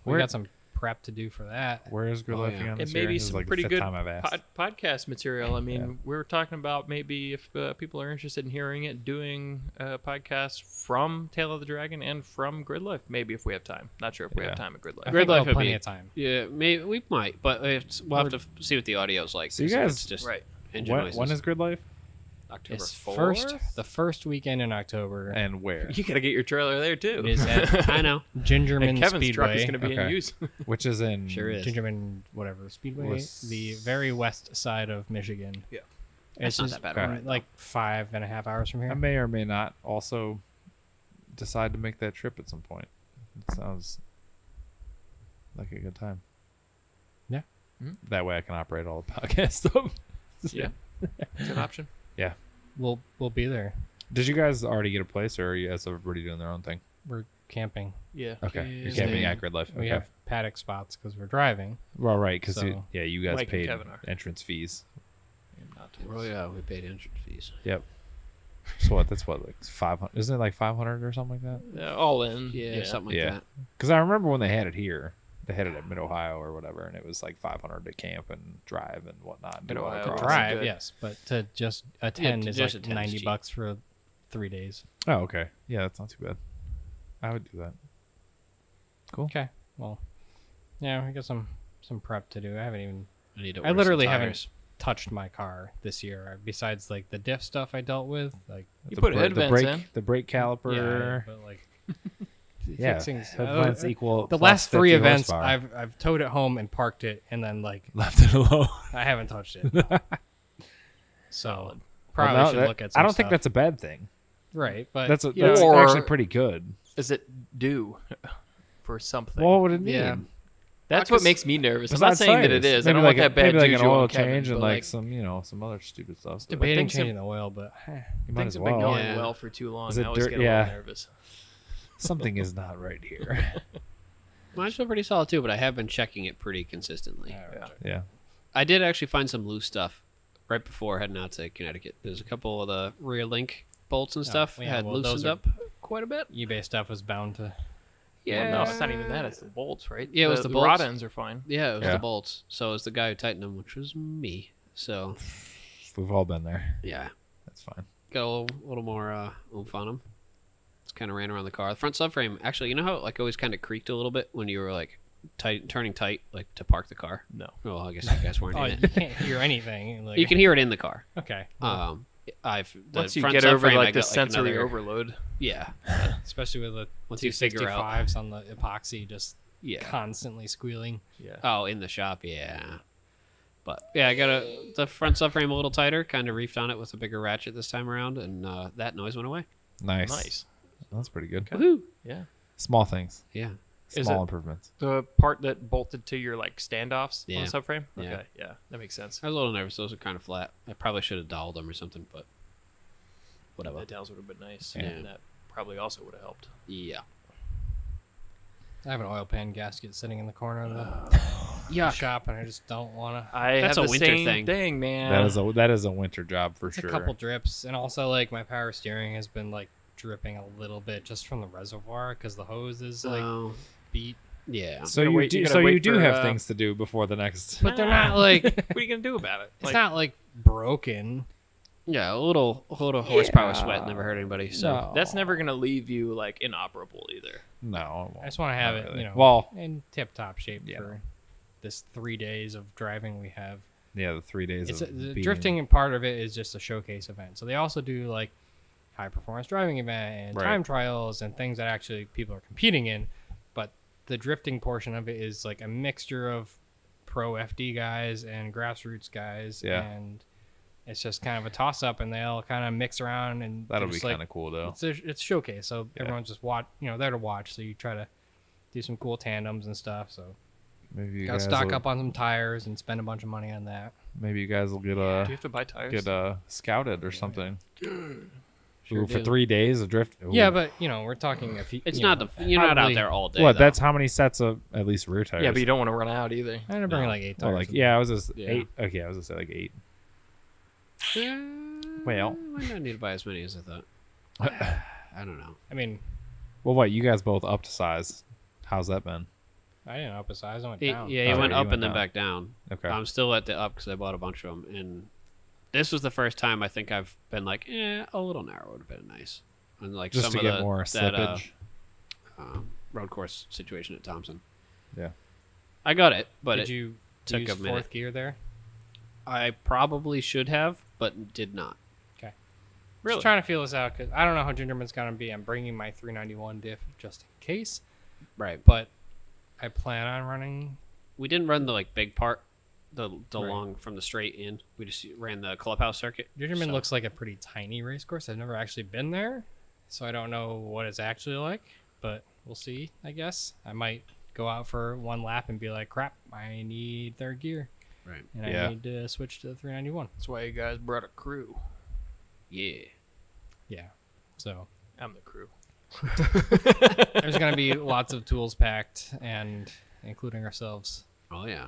B: we
A: Where-
B: got some prep to do for that.
A: Where is Grid Life
E: yeah.
A: again?
D: And
A: This year?
D: maybe
A: This is
D: some
A: like the
D: pretty
A: fifth
D: good
A: time I've asked.
D: podcast material. I mean,
A: Yeah.
D: we were talking about maybe if people are interested in hearing it, doing a podcast from Tail of the Dragon and from Grid Life. Maybe if we have time. Not sure if we have
A: Yeah.
D: time at Grid
B: I
D: Life.
E: Grid
B: think we'll
E: Life
B: have
E: would
B: plenty
E: be-
B: of time.
E: Yeah, maybe we might, but we'll have to see what the audio's like.
A: So you
E: see if
A: guys-
E: it's just
D: Right.
E: engine
A: When
E: noises.
A: is Grid Life
E: October
B: It's
E: 4th?
B: the first weekend in October.
A: and where?
D: You gotta get your trailer there too.
B: It is at
E: I know.
B: Gingerman
D: and Kevin's truck is
B: Speedway.
D: going to be in
A: Okay.
D: use.
A: Which is in
E: Sure is.
B: Gingerman, whatever Speedway,
A: Was-
B: the very west side of Michigan.
D: Yeah.
E: That's
B: It's
E: not that bad.
A: okay.
E: Right?
B: like 5.5 hours from
A: I
B: here.
A: may or may not also decide to make that trip at some point. It sounds like a good time.
B: Yeah.
A: That way I can operate all the podcast stuff.
D: Yeah. It's an option.
B: We'll be there.
A: Did you guys already get a place, or are you guys everybody doing their own thing?
B: We're camping.
D: Yeah.
A: Okay, you're
E: Staying.
A: camping at Grid Life.
B: We
A: Okay.
B: have paddock spots because we're driving.
A: Well, right, because
B: So-
A: you guys
D: Mike and
A: paid
D: Kevin are.
A: entrance fees.
D: Not
E: Oh yeah, we paid entrance fees.
A: Yep. So what? That's what, like 500? Isn't it like 500 or something like that?
D: All in.
E: Yeah, something like
A: Yeah.
E: that.
A: Because I remember when they had it here. They had it at Mid Ohio or whatever, and it was like 500 to camp and drive and whatnot. and do
D: Mid-Ohio
A: autocross.
D: was
B: Drive,
D: good.
B: yes, but to just attend
E: to
B: is
E: just
B: like
E: attend is cheap.
B: $90 for 3 days.
A: Oh, okay. Yeah, that's not too bad. I would do that. Cool.
B: Okay, well, yeah, we got some prep to do. I haven't even
E: I need to.
B: I
E: order
B: literally
E: some
B: haven't
E: tires.
B: touched my car this year. Besides like the diff stuff I dealt with, like
D: You
A: The
D: put
A: bra-
D: head
A: the
D: vents
A: brake,
D: in.
A: the brake
B: yeah,
A: caliper.
B: but like
A: Yeah,
B: fixing
A: head vents equal.
B: the
A: plus
B: last 3
A: 50
B: events
A: horsepower.
B: I've towed it home and parked it and then like
A: left it alone.
B: I haven't touched it. So
D: Solid.
B: probably
A: Well, no,
B: should
A: that-
B: look at some
A: I don't think
B: stuff.
A: that's a bad thing.
B: right, but
A: That's
B: you know,
A: that's
D: Or-
A: actually pretty good.
D: Is it due for something?
A: What would it mean?
B: Yeah.
D: That's what makes me nervous. I'm
A: Besides
D: not saying that it
A: tires.
D: is. I
A: Maybe
D: don't
A: like
D: want that bad
A: maybe like
D: juju
A: an oil
D: on Kevin,
A: change and
D: but,
A: like some some other stupid stuff. But
B: debating
D: things have-
B: changing the oil, but
A: you might
D: things
A: as
D: have been
A: well.
D: going
E: Yeah.
D: well for too long.
A: Is it
D: I always
A: dirt-
D: get a
A: yeah.
D: little nervous.
A: Something is not right here.
E: Mine's still pretty solid too, but I have been checking it pretty consistently.
D: Yeah.
A: Yeah.
E: I did actually find some loose stuff right before heading out to Connecticut. There's a couple of the rear link bolts and stuff
B: yeah,
E: had
B: well,
E: loosened
B: those are-
E: up quite a bit.
B: eBay stuff was bound to.
E: Yeah,
D: Well, no, it's not even that. It's the bolts, right?
E: Yeah, it was the bolts.
D: rod ends are fine.
E: Yeah, it was
A: Yeah.
E: the bolts. So it was the guy who tightened them, which was me. So
A: We've all been there.
E: yeah,
A: That's fine.
E: got a little more oomph on them. Just kind of ran around the car. The front subframe, actually, you know how it like always kind of creaked a little bit when you were like turning tight, like to park the car.
D: No.
E: Well, I guess you guys weren't
B: Oh,
E: in
B: you
E: it.
B: can't hear anything. Like,
E: You can hear it in the car.
B: okay,
E: I've the
D: Once you
E: front
D: get over
E: subframe, I
D: like the
E: got,
D: sensory
E: another-
D: overload.
E: Yeah,
B: especially with the
E: once you figure out,
B: 265s on the epoxy, just
E: yeah.
B: constantly squealing.
D: Yeah.
E: Oh, in the shop, yeah. But yeah, I got the front subframe a little tighter, kind of reefed on it with a bigger ratchet this time around, and that noise went away.
A: Nice.
D: Nice.
A: That's pretty good.
E: Woohoo!
D: Yeah.
A: Small things.
E: Yeah.
D: Is
A: Small
D: it-
A: improvements.
D: The part that bolted to your like standoffs
E: Yeah.
D: on the subframe.
E: Yeah.
D: Okay. Yeah, that makes sense.
E: I was a little nervous; those are kind of flat. I probably should have doweled them or something, but whatever.
D: The dowels would have been nice.
A: Yeah.
D: And that probably also would have helped.
E: Yeah.
B: I have an oil pan gasket sitting in the corner of the shop, and I just don't want to.
D: I
E: That's
D: have
E: a
D: the
E: winter
D: same
E: thing.
D: man.
A: That is a winter job for
B: It's
A: sure.
B: a couple drips, and also like my power steering has been like dripping a little bit just from the reservoir because the hose is like
E: So
B: beat.
E: yeah.
A: So
D: gotta
A: you
D: wait-
A: do.
D: you gotta
A: So you
D: wait
A: do
D: for,
A: have things to do before the next.
B: But they're not like
D: What are you gonna do about it?
B: it's not like broken.
E: Yeah, a little horsepower sweat never hurt anybody. So
A: No.
D: That's never gonna leave you like inoperable either.
A: No. it won't.
B: I just want to have
A: Not
B: it,
A: really.
B: you know,
A: Well,
B: in tip-top shape
A: Yeah.
B: for this 3 days of driving we have.
A: yeah, the 3 days
B: It's
A: of
B: the
A: being-
B: drifting and part of it is just a showcase event. So they also do like high performance driving event and
A: Right.
B: time trials and things that actually people are competing in. But the drifting portion of it is like a mixture of pro FD guys and grassroots guys,
A: Yeah.
B: and it's just kind of a toss up, and they all kind of mix around, and
A: That'll be
B: just, like,
A: kind of cool though.
B: it's a showcase, so
A: Yeah.
B: everyone's just there to watch. So you try to do some cool tandems and stuff. So
A: Maybe you
B: got to
A: guys
B: stock
A: will,
B: up on some tires and spend a bunch of money on that.
A: Maybe you guys will get
D: Do you have to buy tires?
A: scouted or something.
E: Sure
A: Ooh, for
E: do.
A: 3 days of drift. Ooh.
B: Yeah, but we're talking a few.
E: it's
B: you
E: not
B: know,
E: you're not out
B: probably-
E: there all day.
A: What?
E: though.
A: That's how many sets of at least rear tires.
D: Yeah, but you don't want to run out either.
B: I ended up bringing like 8
A: Well,
B: tires.
A: like I was just
E: Yeah.
A: 8. Okay, I was gonna say like 8.
E: Well, I might not need to buy as many as I thought. I don't know.
B: I mean,
A: Well, what? You guys both up to size. How's that been?
B: I didn't up his size. I went
E: He
B: down.
E: yeah, he
A: Oh,
E: went
A: you
E: up
A: went
E: and then
A: down.
E: back down.
A: Okay.
E: I'm still at the up because I bought a bunch of them, and this was the first time I think I've been like, a little narrow would have been nice. And like
A: Just
E: some
A: to
E: of
A: get
E: the,
A: more
E: that,
A: slippage.
E: road course situation at Thompson.
A: Yeah.
E: I got it, but
B: Did you
E: took
B: use
E: a minute.
B: fourth gear there?
E: I probably should have, but did not.
D: Really?
B: Just trying to feel this out because I don't know how Gingerman's gonna be. I'm bringing my 391 diff just in case,
E: Right.
B: but I plan on running.
E: We didn't run the like big part, the
B: Right.
E: long from the straight in. We just ran the clubhouse circuit.
B: Gingerman
E: so-
B: looks like a pretty tiny race course. I've never actually been there, so I don't know what it's actually like. But we'll see. I guess I might go out for one lap and be like, "Crap, I need third gear,
E: Right.
B: and
A: Yeah.
B: I need to switch to the 391."
D: That's why you guys brought a crew.
E: Yeah.
B: Yeah. So
D: I'm the crew.
B: there's gonna be lots of tools packed, and including ourselves
E: Oh yeah.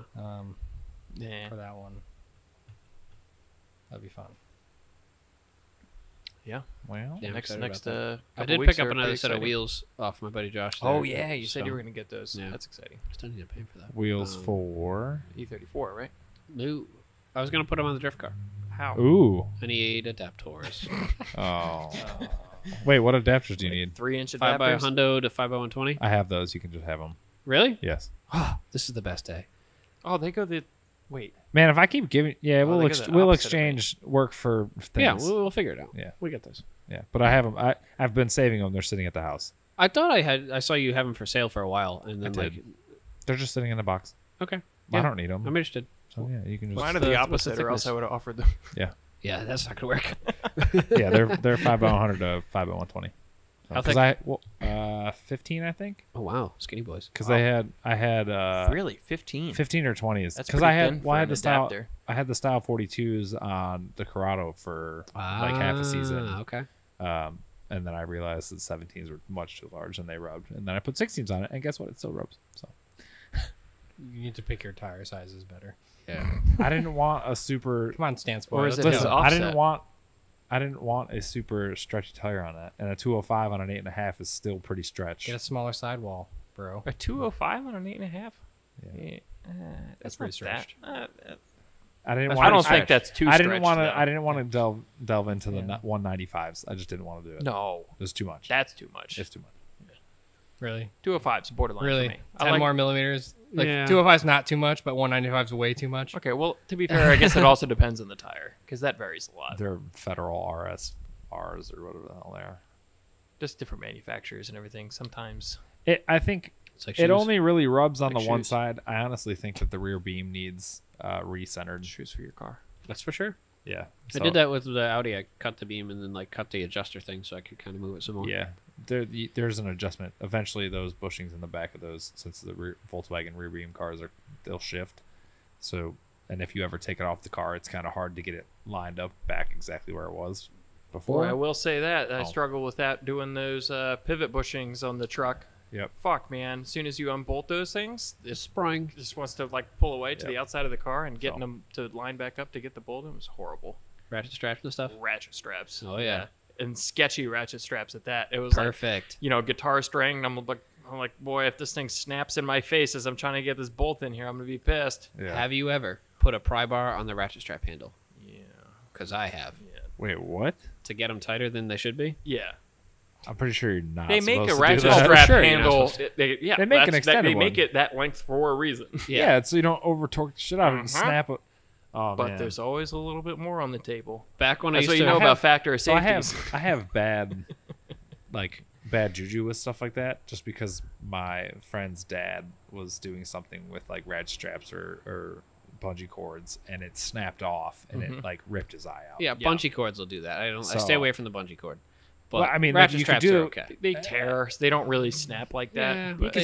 D: Yeah.
B: for that one. That'd be fun.
D: Yeah.
A: Well,
E: Yeah, I'm
D: next
E: excited
D: next
E: about that. I
D: couple
E: did
D: weeks
E: pick up
D: are
E: another
D: pretty
E: set of
D: exciting.
E: wheels off my buddy Josh.
D: Oh
E: there,
D: yeah, you said you
E: so
D: were gonna get those.
E: Yeah.
D: That's exciting.
E: Still need to pay for that.
A: wheels
E: Um,
A: for.
D: E34, right?
E: No, I was gonna put them on the drift car.
D: How?
A: Ooh.
E: I need adapters.
A: Oh. Wait, what adapters do you need?
D: 3-inch
E: 5x
D: adapters.
E: Hundo to 5x120.
A: I have those. You can just have them.
E: Really?
A: Yes.
E: This is the best day.
D: Oh, they go the. Wait.
A: Man, if I keep giving, yeah,
D: Oh,
A: we'll
D: they go the
A: we'll
D: opposite of me.
A: exchange work for things.
E: Yeah, we'll figure it out.
A: Yeah.
E: We get those.
A: Yeah, but I have them. I've been saving them. They're sitting at the house.
E: I thought I saw you have them for sale for a while, and then
A: I
E: like,
A: did. They're just sitting in the box.
E: okay,
A: I
E: yeah,
A: don't need them.
E: I'm interested.
A: So yeah, you can just.
D: Mine are
E: the-
D: the
E: what's the
D: opposite, or else
E: thickness?
D: I would have offered them.
E: Yeah, that's not gonna work.
A: Yeah, they're 5x100 to 5x120.
E: How
A: Because
E: thick?
A: 15, I think.
E: Oh wow, skinny boys.
A: Because I had
D: Really, 15.
A: 15 or 20s.
D: That's
A: Because
D: pretty
A: I had
D: thin
A: well, I
D: for
A: had
D: an
A: the style.
D: adapter.
A: I had the style 42s on the Corrado for like half a season.
E: Okay.
A: And then I realized that 17s were much too large and they rubbed. And then I put 16s on it, and guess what? It still rubs. So
B: You need to pick your tire sizes better.
E: Yeah.
A: I didn't want a super.
B: Come on, Stance
D: Or
B: boy.
D: is
B: let's
D: it
B: go.
D: his
A: Listen,
D: offset?
A: I didn't want a super stretchy tire on that, and a 205 on an 8.5 is still pretty stretched.
B: Get a smaller sidewall, bro.
D: A 205 on an 8.5.
A: Yeah.
B: That's pretty stretched.
A: I didn't
E: That's
A: want.
D: I don't
E: pretty
D: think that's too.
A: I didn't
D: stretched,
A: want to.
D: though.
A: I didn't want to delve into the
B: Yeah.
A: 195s. I just didn't want to do it.
D: No,
A: It was too much.
D: that's too much.
A: It's too much.
B: Really?
D: 205 is borderline
B: Really?
D: for me.
B: 10 more millimeters? Like,
E: Yeah.
B: 205 is not too much, but 195 is way too much.
D: Okay, well, to be fair, I guess it also depends on the tire because that varies a lot.
A: They're Federal RS Rs or whatever the hell they are.
D: Just different manufacturers and everything. Sometimes.
A: I think
E: It's like
A: it
E: shoes.
A: only really rubs on
E: Like
A: the one
E: shoes.
A: side. I honestly think that the rear beam needs recentered.
D: Shoes for your car.
E: That's for sure.
A: Yeah,
E: I did that with the Audi. I cut the beam and then like cut the adjuster thing so I could kind of move it some more.
A: Yeah, there's an adjustment. Eventually, those bushings in the back of those, since the Volkswagen rear beam cars they'll shift. So, and if you ever take it off the car, it's kind of hard to get it lined up back exactly where it was before.
D: Boy, I will say that I
A: Oh.
D: struggle with that doing those pivot bushings on the truck.
A: Yep.
D: Fuck, man. As soon as you unbolt those things, it
E: Spring.
D: just wants to like pull away to
A: Yep.
D: the outside of the car, and getting
A: So.
D: them to line back up to get the bolt in was horrible.
E: Ratchet straps and stuff.
D: Ratchet straps.
E: Oh, yeah.
D: And sketchy ratchet straps at that. It was like,
E: Perfect.
D: guitar string. And I'm like, boy, if this thing snaps in my face as I'm trying to get this bolt in here, I'm gonna be pissed.
A: Yeah.
E: Have you ever put a pry bar on the ratchet strap handle?
D: Yeah.
E: Because I have.
A: Wait, what?
E: To get them tighter than they should be.
D: Yeah.
A: I'm pretty sure you're not.
D: They make
A: supposed
D: a
A: to do
D: ratchet
A: that.
D: strap
E: Sure, you're not
D: handle.
E: supposed
D: They make an
A: They
D: extended
A: one.
D: make it that length for a reason.
A: Yeah, it's so you don't over torque the shit out of it and
D: Uh-huh.
A: snap it. Oh
D: But
A: man.
D: there's always a little bit more on the table.
E: Back when I
D: That's
E: used
D: what
E: to
D: you know
A: have-
D: about factor of
A: So I
D: safeties.
A: have bad, bad juju with stuff like that. Just because my friend's dad was doing something with like ratchet straps or bungee cords, and it snapped off, and it like ripped his eye out.
E: Yeah,
D: Yeah.
E: bungee cords will do that. I
A: So-
E: stay away from the bungee cord. But
A: Well, I mean, like,
E: ratchet
A: you could
E: straps
A: do-
E: are okay.
D: They tear. So they don't really snap like that.
E: Yeah,
D: but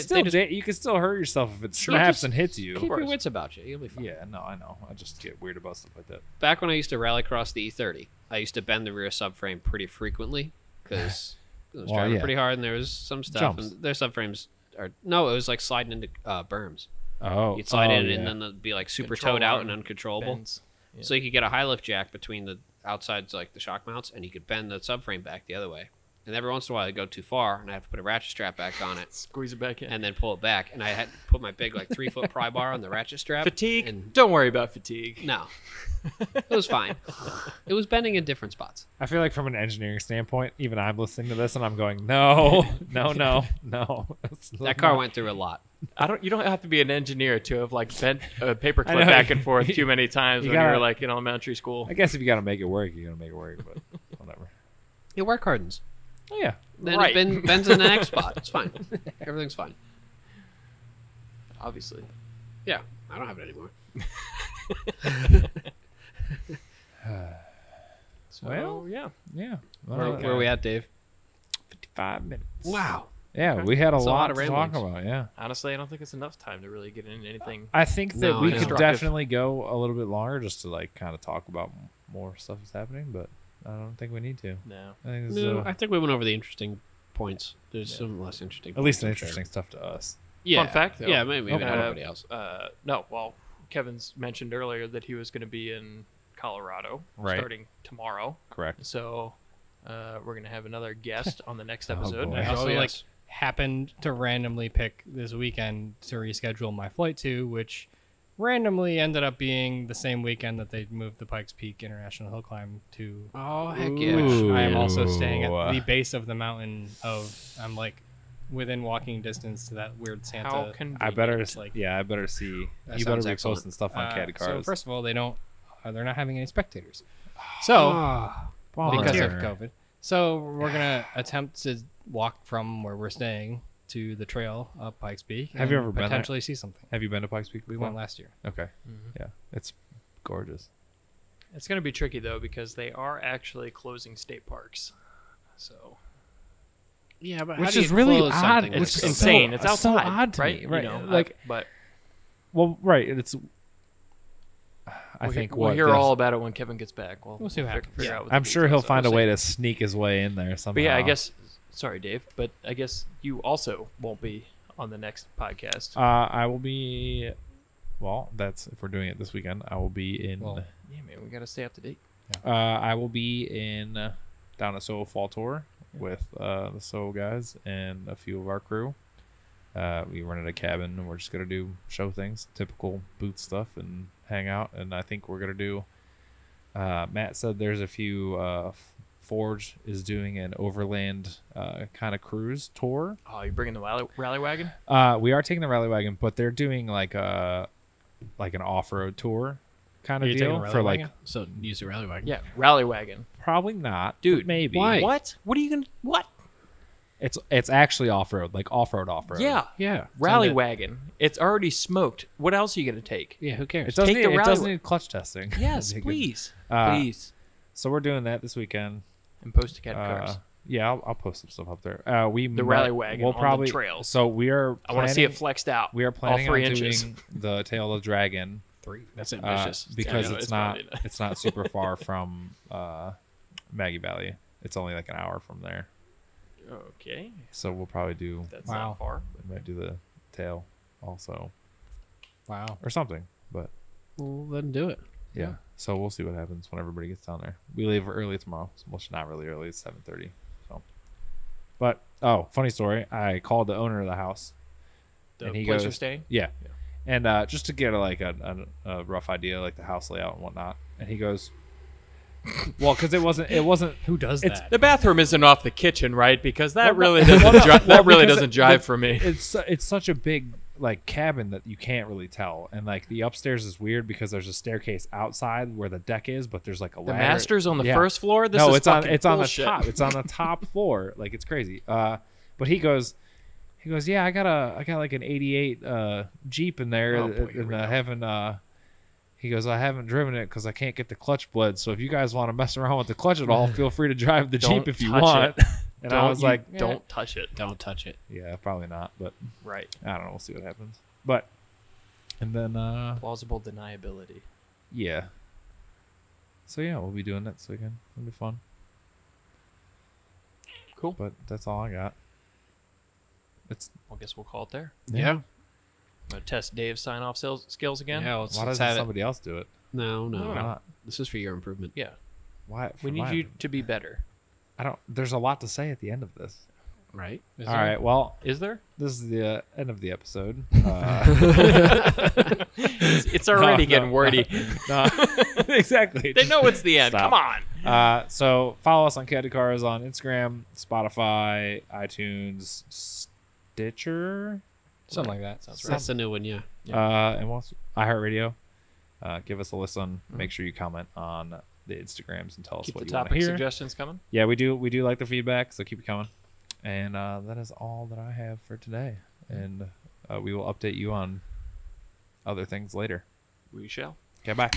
A: You can still hurt yourself if it snaps and hits you.
E: Keep your
D: course.
E: wits about you. You'll be fine.
A: Yeah, no, I know. I just get weird about stuff like that.
E: Back when I used to rallycross the E30, I used to bend the rear subframe pretty frequently because it was
A: Well,
E: driving
A: yeah.
E: pretty hard and there was some stuff.
A: Jumps.
E: And their subframes are no, it was like sliding into berms.
A: Oh,
E: You'd slide in
A: yeah.
E: and then it'd be like super
D: Control
E: towed out
D: arm
E: and uncontrollable.
D: bends. Yeah.
E: So you could get a high lift jack between the outsides, like the shock mounts, and you could bend the subframe back the other way. And every once in a while, I go too far, and I have to put a ratchet strap back on it,
D: Squeeze it back in.
E: and then pull it back. And I had to put my big 3-foot pry bar on the ratchet strap.
D: Fatigue?
E: And
D: Don't worry about fatigue.
E: no, it was fine. It was bending in different spots.
A: I feel like from an engineering standpoint, even I'm listening to this and I'm going, no. It's
E: That car
A: not-
E: went through a lot.
D: You don't have to be an engineer to have bent a paperclip
A: I know.
D: back and forth too many times
A: You
D: when you
A: gotta-
D: were like in elementary school.
A: I guess if you got to make it work, you're going to make it work, but whatever.
E: It work hardens.
A: Oh, yeah.
E: Then
D: Right.
E: it bends in the next spot. It's fine. Everything's fine.
D: Obviously.
E: Yeah, I don't have it anymore.
D: So,
A: Well,
D: yeah.
A: Yeah.
E: Where are we at, Dave?
A: 55 minutes.
E: Wow.
A: Yeah, we had a
E: That's a
A: lot
E: lot of
A: to talk
E: ramblings.
A: about, yeah.
D: Honestly, I don't think it's enough time to really get into anything.
A: I think that
E: No,
A: we
E: I
A: could
E: know.
D: Constructive.
A: definitely go a little bit longer just to kind of talk about more stuff that's happening, but I don't think we need to.
D: No.
A: I think this
E: No,
A: is
E: I think we went over the interesting points. There's
D: Yeah.
E: some less interesting.
A: at least
E: points, I'm
A: interesting
E: sure.
A: stuff to us.
E: Yeah.
D: Fun fact, though.
E: Yeah, maybe
A: Okay.
E: not everybody else.
D: No, well, Kevin's mentioned earlier that he was going to be in Colorado
A: Right.
D: starting tomorrow.
A: Correct.
D: So we're going to have another guest on the next
A: Oh,
D: episode.
A: boy.
B: I also
E: yes.
B: happened to randomly pick this weekend to reschedule my flight to, which randomly ended up being the same weekend that they moved the Pikes Peak International Hill Climb to.
E: Oh heck
B: Which
E: yeah!
B: I am also staying at
A: Ooh.
B: the base of the mountain I'm like within walking distance to that weird Santa.
D: How convenient.
A: I better,
B: like-
A: I better see.
E: That
A: You better
E: sounds
A: be
E: excellent.
A: posting stuff on CAD
B: So
A: cars.
B: first of all, they're not having any spectators. So
E: Ah,
B: because of
A: Bummer.
B: COVID. So we're gonna attempt to walk from where we're staying to the trail up Pikes Peak.
A: Have you
B: and
A: ever been there?
B: potentially see something?
A: Have you been to Pikes Peak
B: We
A: before?
B: went last year.
A: Okay.
D: Mhm.
A: Yeah. It's gorgeous.
D: It's going to be tricky, though, because they are actually closing state parks. So
E: yeah, but
A: Which
E: how do
A: is
E: you
A: really
E: close
A: odd.
E: something
A: Which
D: it's
E: that's
A: is
E: so
D: insane.
E: big?
D: It's
A: it's so
D: outside,
A: odd to
D: right?
A: me, right,
D: You know,
A: like-
D: but
A: Well, right. It's. I
D: we'll,
A: think
D: we'll
A: what
D: hear
A: this-
D: all about it when Kevin gets back.
B: We'll see what happens.
D: figure
B: Yeah.
D: out what
A: I'm
D: the
A: sure he'll
D: details are.
A: find a
D: We'll
A: way
D: see.
A: to sneak his way in there somehow.
D: But yeah, I guess. Sorry, Dave, but I guess you also won't be on the next podcast.
A: I will be. Well, that's if we're doing it this weekend. I will be in.
B: Well,
D: Yeah, man, we got to stay up to date.
A: I will be in down at Soho Fall Tour with the Soho guys and a few of our crew. We rented a cabin and we're just gonna do show things, typical boot stuff, and hang out. And I think we're gonna do. Matt said there's a few. Forge is doing an overland kind of cruise tour.
D: Oh, you bringing the rally wagon?
A: We are taking the rally wagon, but they're doing like an off-road tour kind
B: Are
A: of
B: you taking
A: deal
B: a rally
A: for like
B: wagon?
E: So use the rally wagon.
D: Yeah, rally wagon.
A: probably not,
D: Dude,
A: but maybe.
E: why?
D: What? What are you gonna? What?
A: It's actually off-road, like off-road.
D: Yeah,
E: Yeah.
D: rally
B: Send it.
D: wagon. It's already smoked. What else are you gonna take?
E: Yeah. Who
A: It
E: cares?
A: doesn't.
D: Take the
A: Need, it
D: rally
A: doesn't
D: wa-
A: need clutch testing.
D: Yes,
A: They could-
D: please,
A: Uh,
D: please.
A: So we're doing that this weekend.
D: And post to CAD cars.
A: Yeah, I'll post some stuff up there.
D: The rally wagon
A: We'll
D: on the
A: probably
D: trail.
A: So we are.
D: I want to see it
A: planning-
D: flexed out.
A: We are planning
D: all 3
A: on
D: inches.
A: doing the Tail of the Dragon
E: 3. That's
A: uh,
E: ambitious.
A: because
D: I know,
A: it's
D: it's
A: not
D: probably not.
A: it's not super far from Maggie Valley. It's only like an hour from there.
D: Okay,
A: So we'll probably do.
D: that's
B: Wow.
D: not far.
A: We might do the tail also
B: Wow.
A: or something. But
E: Well, then do it.
A: yeah. So we'll see what happens when everybody gets down there. We leave early tomorrow. Well, not really early. It's 7:30. So, but funny story. I called the owner of the house.
D: The
A: And he
D: place
A: goes-
D: you're staying.
A: Yeah.
D: Yeah.
A: And just to get a rough idea, like the house layout and whatnot. And he goes, well, because it wasn't.
B: Who does
A: It's-
B: that?
D: The bathroom isn't off the kitchen, right? Because that
A: Well,
D: really
A: no-
D: doesn't.
A: well, no,
D: That
A: well,
D: really
A: because
D: doesn't jive for me.
A: It's such a big like cabin that you can't really tell, and like the upstairs is weird because there's a staircase outside where the deck is, but there's like a
D: The
A: ladder.
D: master's on the
A: Yeah.
D: first floor. This
A: No,
D: is
A: it's on
D: fucking
A: on
D: bullshit.
A: the top. It's on the top floor. Like it's crazy. But he goes, yeah, I got like an '88 Jeep in there,
D: Oh, boy, here
A: and
D: we
A: I
D: go.
A: haven't. He goes, I haven't driven it because I can't get the clutch bled. So if you guys want to mess around with the clutch at all, feel free to drive the
D: Don't
A: Jeep if you
D: touch
A: want.
D: it.
A: And
D: Don't
A: I was
D: you-
A: like,
D: don't touch it.
E: Don't touch it.
A: yeah, probably not. But
D: Right.
A: I don't know. We'll see what happens. But and then
D: Plausible deniability.
A: yeah. So yeah, we'll be doing that this weekend. It'll be fun.
D: Cool.
A: But that's all I got. It's
D: I guess we'll call it there.
E: Yeah.
D: I'm gonna test Dave's sign-off skills again.
E: Yeah. Let's,
A: why
E: let's
A: doesn't
E: have it.
A: somebody else do it?
E: No.
A: Why not?
E: This is for your improvement.
D: Yeah.
A: Why?
D: We
A: for
D: need
A: my-
D: you to be better.
A: There's a lot to say at the end of this.
E: Right.
B: Is
A: All
B: there-
A: right. Well,
D: Is there?
A: this is the end of the episode.
D: It's already
A: No,
D: getting
A: no,
D: wordy.
A: no, exactly.
D: They know it's the end.
A: Stop.
D: Come on.
A: So follow us on CAD Cars on Instagram, Spotify, iTunes, Stitcher,
B: Something like that. Sounds right.
E: That's the new one, yeah.
A: and what's iHeartRadio. Give us a listen. Make sure you comment on the Instagrams and tell us
D: Keep the
A: what you want to
D: topic
A: hear.
D: suggestions coming.
A: Yeah, we do like the feedback, so keep it coming. And that is all that I have for today. And we will update you on other things later.
D: We shall.
A: Okay, bye.